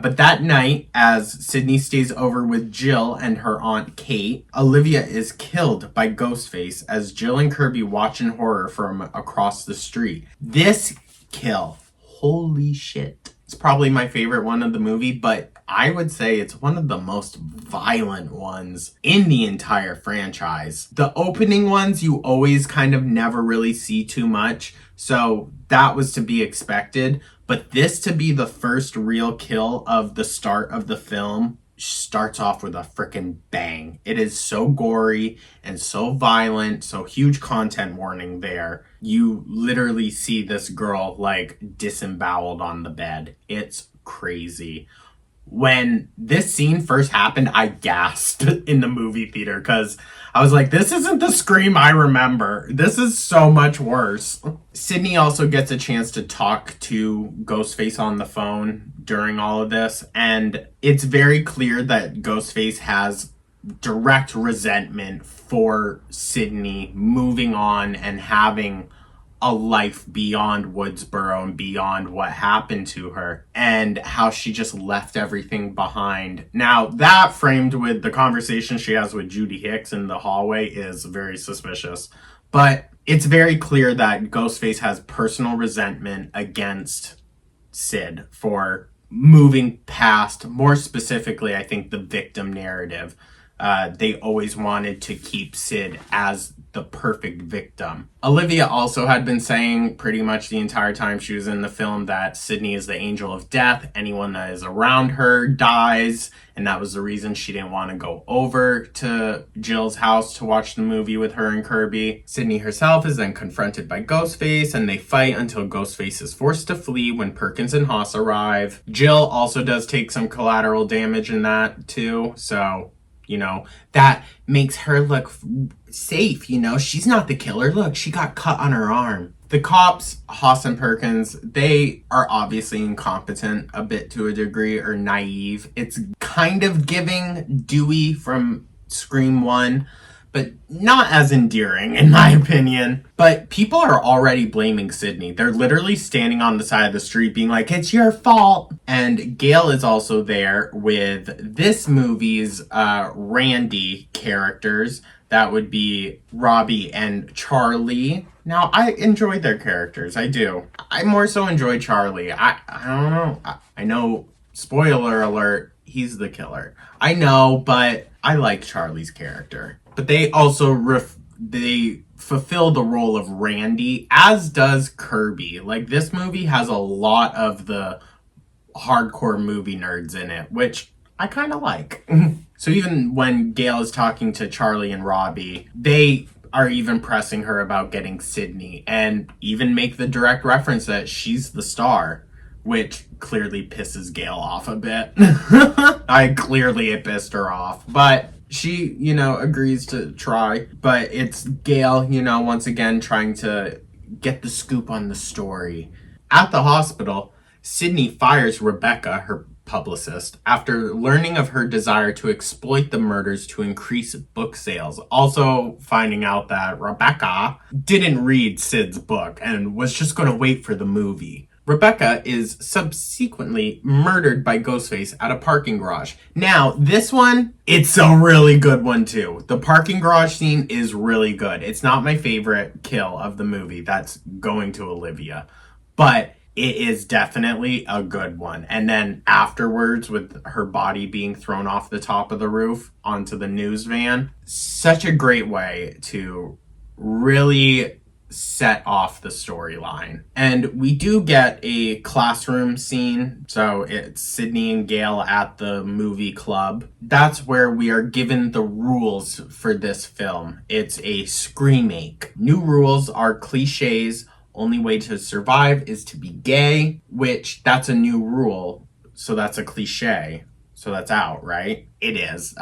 But that night, as Sydney stays over with Jill and her Aunt Kate, Olivia is killed by Ghostface as Jill and Kirby watch in horror from across the street. This kill, holy shit. It's probably my favorite one of the movie, but I would say it's one of the most violent ones in the entire franchise. The opening ones, you always kind of never really see too much, so that was to be expected. But this to be the first real kill of the start of the film starts off with a freaking bang. It is so gory and so violent, so huge content warning there. You literally see this girl like disemboweled on the bed. It's crazy. When this scene first happened, I gasped in the movie theater because I was like, this isn't the Scream I remember. This is so much worse. Sydney also gets a chance to talk to Ghostface on the phone during all of this, and it's very clear that Ghostface has direct resentment for Sydney moving on and having a life beyond Woodsboro and beyond what happened to her, and how she just left everything behind. Now, that framed with the conversation she has with Judy Hicks in the hallway is very suspicious. But it's very clear that Ghostface has personal resentment against Sid for moving past, more specifically, I think, the victim narrative. They always wanted to keep Sid as the perfect victim. Olivia also had been saying pretty much the entire time she was in the film that Sydney is the angel of death. Anyone that is around her dies, and that was the reason she didn't want to go over to Jill's house to watch the movie with her and Kirby. Sydney herself is then confronted by Ghostface, and they fight until Ghostface is forced to flee when Perkins and Haas arrive. Jill also does take some collateral damage in that too, so that makes her look safe, she's not the killer. Look, she got cut on her arm. The cops, Haas and Perkins, they are obviously incompetent a bit to a degree, or naive. It's kind of giving Dewey from Scream 1, but not as endearing in my opinion. But people are already blaming Sydney. They're literally standing on the side of the street being like, it's your fault. And Gail is also there with this movie's Randy characters, That would be Robbie and Charlie. Now, I enjoy their characters. I do. I more so enjoy Charlie. I don't know. I know, spoiler alert, he's the killer. I know, but I like Charlie's character. But they also they fulfill the role of Randy, as does Kirby. Like, this movie has a lot of the hardcore movie nerds in it, which I kind of like. So even when Gail is talking to Charlie and Robbie, they are even pressing her about getting Sydney, and even make the direct reference that she's the star, which clearly pisses Gail off a bit. Clearly it pissed her off, but she, agrees to try. But it's Gail, once again trying to get the scoop on the story. At the hospital, Sydney fires Rebecca, her publicist, after learning of her desire to exploit the murders to increase book sales. Also finding out that Rebecca didn't read Sid's book and was just going to wait for the movie. Rebecca is subsequently murdered by Ghostface at a parking garage. Now, this one, it's a really good one too. The parking garage scene is really good. It's not my favorite kill of the movie. That's going to Olivia. But it is definitely a good one. And then afterwards, with her body being thrown off the top of the roof onto the news van, such a great way to really set off the storyline. And we do get a classroom scene. So it's Sydney and Gail at the movie club. That's where we are given the rules for this film. It's a screamake. New rules are cliches. Only way to survive is to be gay, which that's a new rule. So that's a cliche. So that's out, right? It is.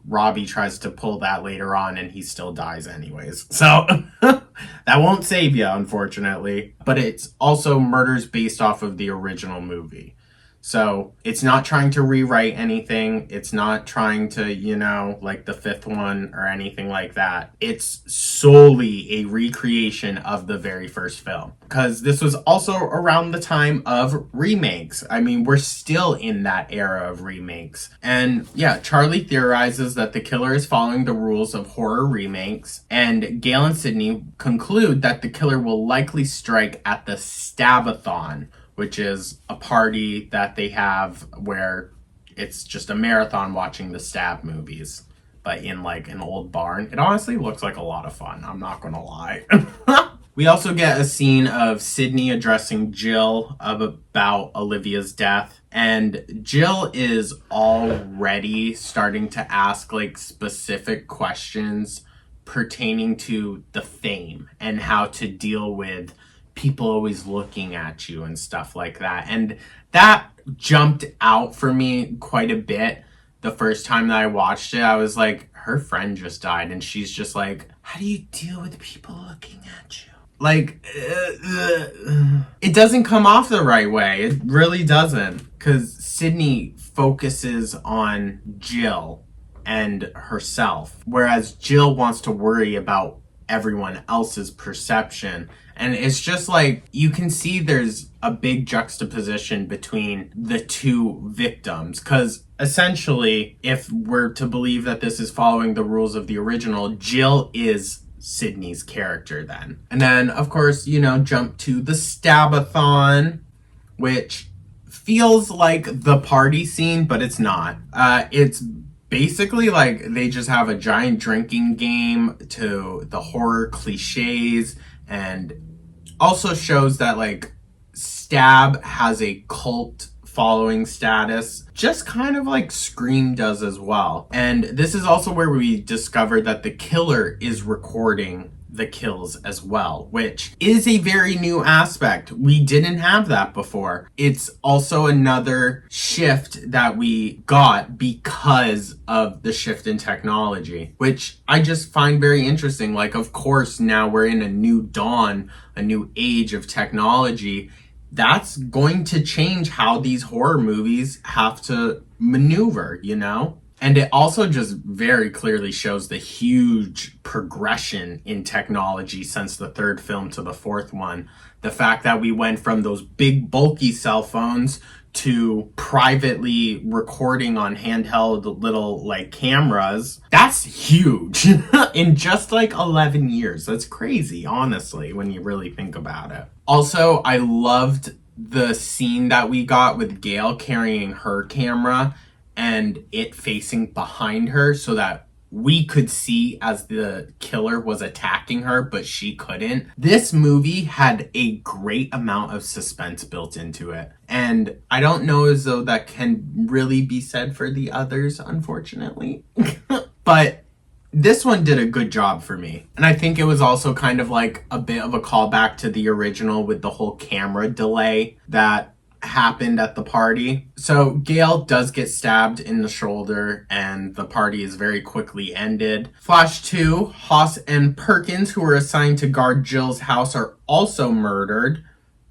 Robbie tries to pull that later on and he still dies anyways. So that won't save you, unfortunately. But it's also murders based off of the original movie. So it's not trying to rewrite anything. It's not trying to, like the fifth one or anything like that. It's solely a recreation of the very first film. Because this was also around the time of remakes. I mean, we're still in that era of remakes. And yeah, Charlie theorizes that the killer is following the rules of horror remakes. And Gail and Sydney conclude that the killer will likely strike at the Stabathon, which is a party that they have where it's just a marathon watching the Stab movies, but in like an old barn. It honestly looks like a lot of fun, I'm not gonna lie. We also get a scene of Sydney addressing Jill about Olivia's death. And Jill is already starting to ask like specific questions pertaining to the fame and how to deal with people always looking at you and stuff like that. And that jumped out for me quite a bit the first time that I watched it. I was like, her friend just died and she's just like, how do you deal with people looking at you? Like, it doesn't come off the right way. It really doesn't. Because Sydney focuses on Jill and herself, whereas Jill wants to worry about everyone else's perception. And it's just like, you can see there's a big juxtaposition between the two victims. Because essentially, if we're to believe that this is following the rules of the original, Jill is Sydney's character then. And then, of course, jump to the Stabathon, which feels like the party scene, but it's not. It's basically like they just have a giant drinking game to the horror cliches, and also shows that like Stab has a cult following status, just kind of like Scream does as well. And this is also where we discovered that the killer is recording the kills as well, which is a very new aspect. We didn't have that before. It's also another shift that we got because of the shift in technology, which I just find very interesting. Like, of course, now we're in a new dawn, a new age of technology. That's going to change how these horror movies have to maneuver, And it also just very clearly shows the huge progression in technology since the third film to the fourth one. The fact that we went from those big bulky cell phones to privately recording on handheld little like cameras, that's huge in just like 11 years. That's crazy, honestly, when you really think about it. Also, I loved the scene that we got with Gail carrying her camera and it facing behind her so that we could see as the killer was attacking her, but she couldn't. This movie had a great amount of suspense built into it. And I don't know as though that can really be said for the others, unfortunately. But this one did a good job for me. And I think it was also kind of like a bit of a callback to the original with the whole camera delay that happened at the party. So Gail does get stabbed in the shoulder and the party is very quickly ended. Flash 2, Haas and Perkins, who were assigned to guard Jill's house, are also murdered.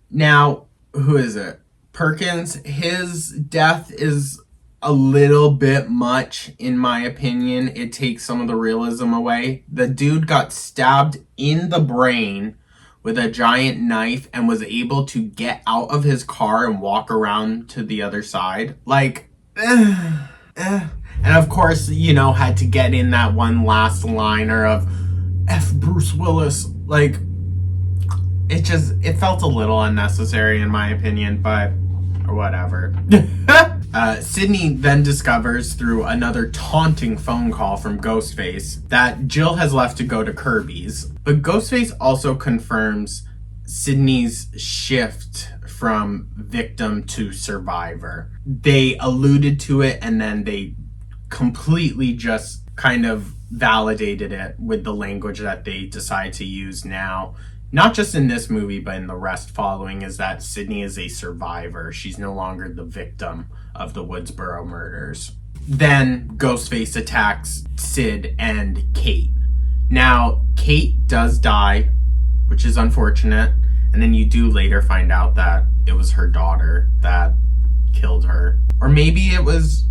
Now, who is it? Perkins, his death is a little bit much, in my opinion. It takes some of the realism away. The dude got stabbed in the brain with a giant knife and was able to get out of his car and walk around to the other side. Like, And of course, you know, had to get in that one last liner of F Bruce Willis. Like, it felt a little unnecessary in my opinion, but whatever. Sydney then discovers through another taunting phone call from Ghostface that Jill has left to go to Kirby's. But Ghostface also confirms Sydney's shift from victim to survivor. They alluded to it and then they completely just kind of validated it with the language that they decide to use now. Not just in this movie, but in the rest following, is that Sydney is a survivor. She's no longer the victim of the Woodsboro murders. Then Ghostface attacks Sid and Kate. Now, Kate does die, which is unfortunate. And then you do later find out that it was her daughter that killed her. Or maybe it was...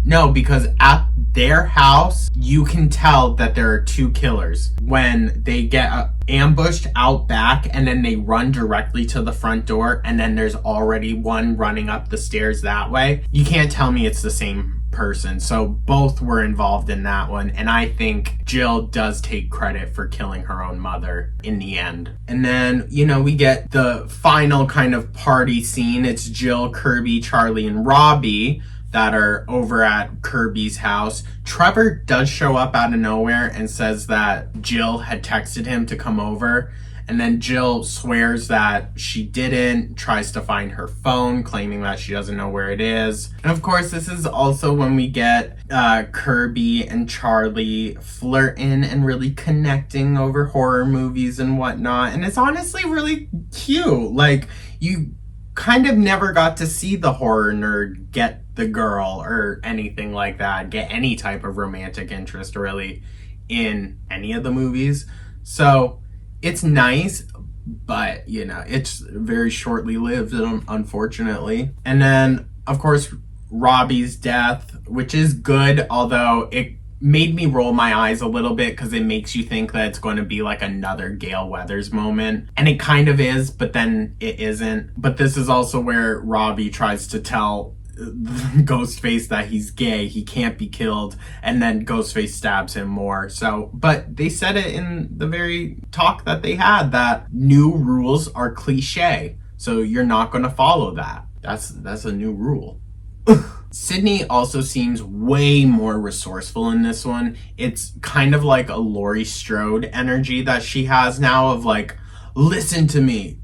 No, because at their house, you can tell that there are two killers when they get ambushed out back and then they run directly to the front door and then there's already one running up the stairs that way. You can't tell me it's the same person. So both were involved in that one. And I think Jill does take credit for killing her own mother in the end. And then, you know, we get the final kind of party scene. It's Jill, Kirby, Charlie, and Robbie that are over at Kirby's house. Trevor does show up out of nowhere and says that Jill had texted him to come over. And then Jill swears that she didn't, tries to find her phone, claiming that she doesn't know where it is. And of course, this is also when we get Kirby and Charlie flirting and really connecting over horror movies and whatnot. And it's honestly really cute. Like, you kind of never got to see the horror nerd get the girl or anything like that, get any type of romantic interest really in any of the movies. So it's nice, but you know, it's very shortly lived, unfortunately. And then of course Robbie's death, which is good, although it made me roll my eyes a little bit because it makes you think that it's going to be like another Gale Weathers moment. And it kind of is, but then it isn't. But this is also where Robbie tries to tell Ghostface that he's gay, he can't be killed, and then Ghostface stabs him more. So, but they said it in the very talk that they had that new rules are cliche. So you're not going to follow that. That's a new rule. Sydney also seems way more resourceful in this one. It's kind of like a Laurie Strode energy that she has now of like, listen to me.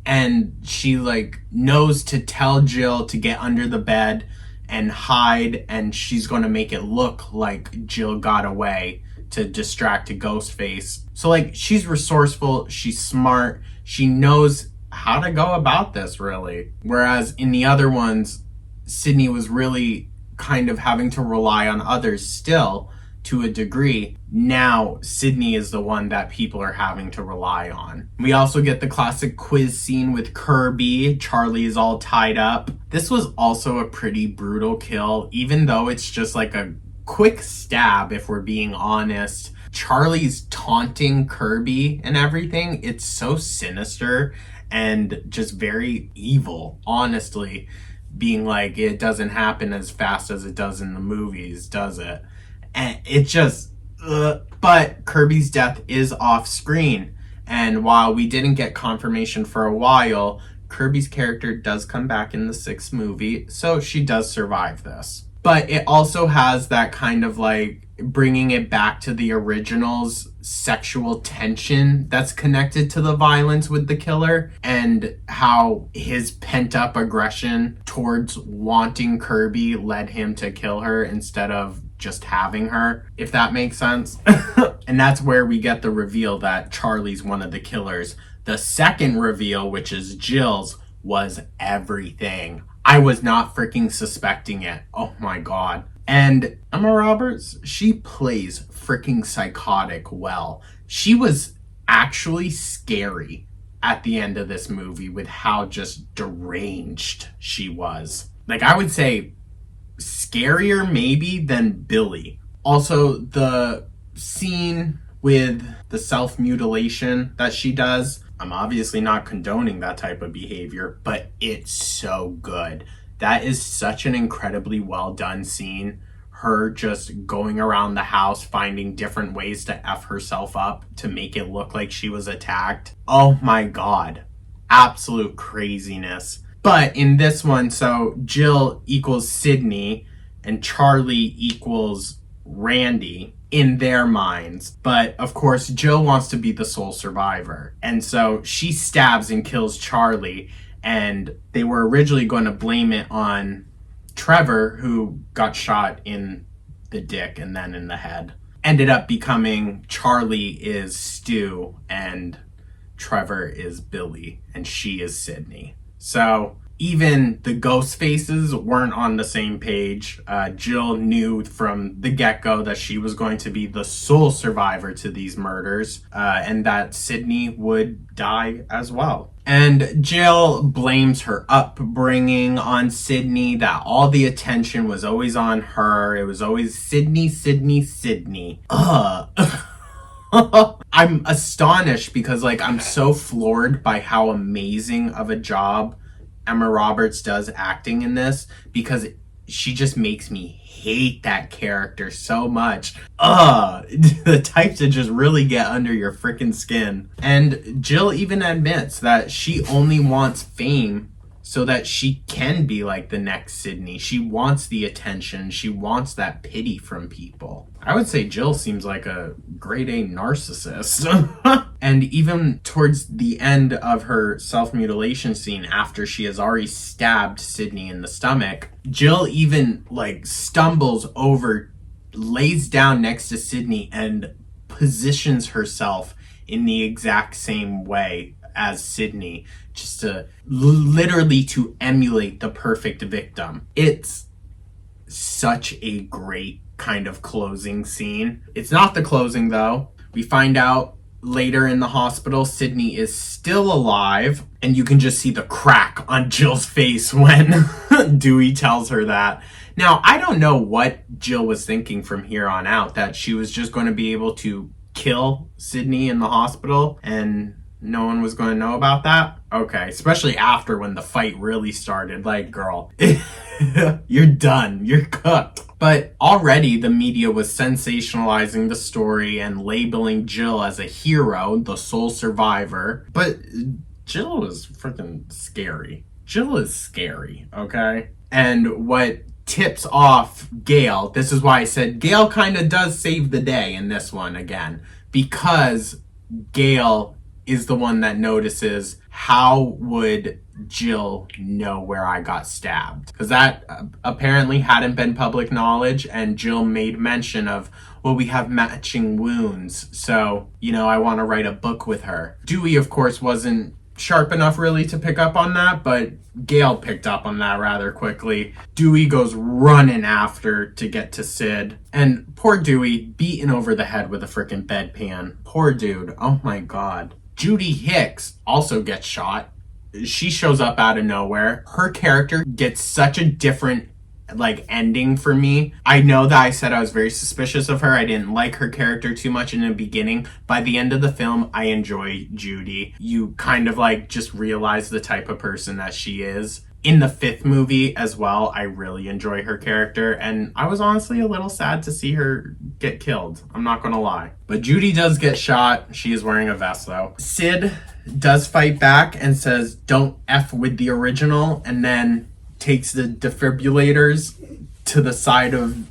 And she like knows to tell Jill to get under the bed and hide, and she's going to make it look like Jill got away to distract a Ghostface. So like, she's resourceful, she's smart, she knows how to go about this really. Whereas in the other ones, Sydney was really kind of having to rely on others still to a degree. Now Sydney is the one that people are having to rely on. We also get the classic quiz scene with Kirby. Charlie is all tied up. This was also a pretty brutal kill, even though it's just like a quick stab, if we're being honest. Charlie's taunting Kirby and everything, it's so sinister and just very evil, honestly. Being like, it doesn't happen as fast as it does in the movies, does it? And it just, but Kirby's death is off screen. And while we didn't get confirmation for a while, Kirby's character does come back in the 6th movie, so she does survive this. But it also has that kind of like bringing it back to the original's sexual tension that's connected to the violence with the killer, and how his pent-up aggression towards wanting Kirby led him to kill her instead of just having her, if that makes sense. And that's where we get the reveal that Charlie's one of the killers. The second reveal, which is Jill's, was everything. I was not freaking suspecting it. Oh my god. And Emma Roberts, she plays freaking psychotic well. She was actually scary at the end of this movie with how just deranged she was. Like, I would say scarier maybe than Billy. Also, the scene with the self-mutilation that she does, I'm obviously not condoning that type of behavior, but it's so good. That is such an incredibly well done scene. Her just going around the house finding different ways to F herself up to make it look like she was attacked. Oh my god. Absolute craziness. But in this one, so Jill equals Sydney and Charlie equals Randy in their minds. But of course, Jill wants to be the sole survivor. And so she stabs and kills Charlie. And they were originally going to blame it on Trevor, who got shot in the dick and then in the head. Ended up becoming Charlie is Stu and Trevor is Billy and she is Sydney. So even the ghost faces weren't on the same page. Jill knew from the get-go that she was going to be the sole survivor to these murders, and that Sydney would die as well. And Jill blames her upbringing on Sydney, that all the attention was always on her. It was always Sydney, Sydney, Sydney. I'm astonished because, like, I'm so floored by how amazing of a job Emma Roberts does acting in this, because she just makes me hate that character so much. The type to just really get under your freaking skin. And Jill even admits that she only wants fame so that she can be like the next Sydney. She wants the attention. She wants that pity from people. I would say Jill seems like a grade A narcissist. And even towards the end of her self-mutilation scene, after she has already stabbed Sydney in the stomach, Jill even like stumbles over, lays down next to Sydney and positions herself in the exact same way as Sydney, just to literally to emulate the perfect victim. It's such a great kind of closing scene. It's not the closing though. We find out later in the hospital Sydney is still alive, and you can just see the crack on Jill's face when Dewey tells her that. Now, I don't know what Jill was thinking from here on out, that she was just going to be able to kill Sydney in the hospital and no one was going to know about that? Okay, especially after when the fight really started. Like, girl, you're done. You're cooked. But already the media was sensationalizing the story and labeling Jill as a hero, the sole survivor. But Jill is freaking scary. Jill is scary, okay? And what tips off Gail, this is why I said Gail kind of does save the day in this one again, because Gail is the one that notices, how would Jill know where I got stabbed? Because that apparently hadn't been public knowledge, and Jill made mention of, well, we have matching wounds, so, you know, I want to write a book with her. Dewey, of course, wasn't sharp enough really to pick up on that, but Gail picked up on that rather quickly. Dewey goes running after to get to Sid, and poor Dewey beaten over the head with a freaking bedpan. Poor dude. Oh my god. Judy Hicks also gets shot. She shows up out of nowhere. Her character gets such a different like ending for me. I know that I said I was very suspicious of her. I didn't like her character too much in the beginning. By the end of the film, I enjoy Judy. You kind of like just realize the type of person that she is. In the fifth movie as well, I really enjoy her character, and I was honestly a little sad to see her get killed. I'm not gonna lie. But Judy does get shot. She is wearing a vest though. Sid does fight back and says, "Don't F with the original," and then takes the defibrillators to the side of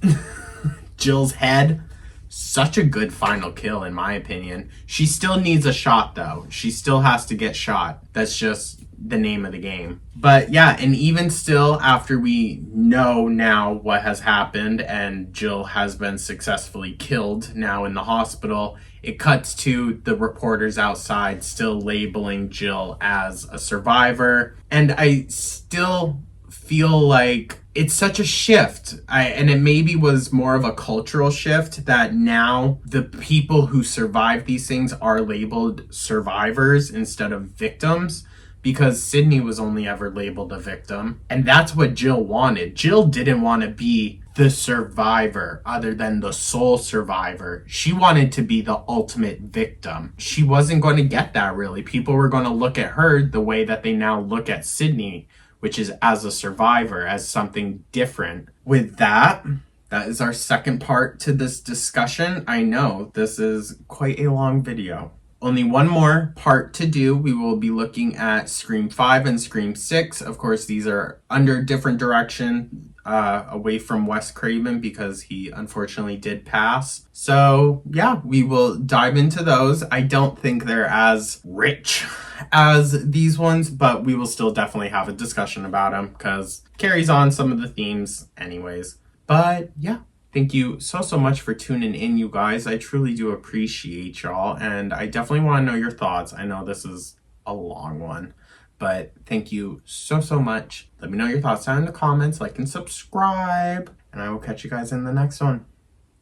Jill's head. Such a good final kill, in my opinion. She still needs a shot, though. She still has to get shot. That's just the name of the game. But yeah, and even still, after we know now what has happened and Jill has been successfully killed now in the hospital, it cuts to the reporters outside still labeling Jill as a survivor. And I still feel like it's such a shift. And it maybe was more of a cultural shift that now the people who survive these things are labeled survivors instead of victims, because Sydney was only ever labeled a victim. And that's what Jill wanted. Jill didn't want to be the survivor other than the sole survivor. She wanted to be the ultimate victim. She wasn't going to get that, really. People were going to look at her the way that they now look at Sydney, which is as a survivor, as something different. With that, that is our second part to this discussion. I know this is quite a long video. Only one more part to do. We will be looking at Scream 5 and Scream 6. Of course, these are under different direction, away from Wes Craven because he unfortunately did pass. So yeah, we will dive into those. I don't think they're as rich as these ones, but we will still definitely have a discussion about them because carries on some of the themes anyways. But yeah. Thank you so much for tuning in, you guys. I truly do appreciate y'all, and I definitely want to know your thoughts. I know this is a long one, but thank you so much. Let me know your thoughts down in the comments, like and subscribe, and I will catch you guys in the next one.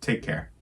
Take care.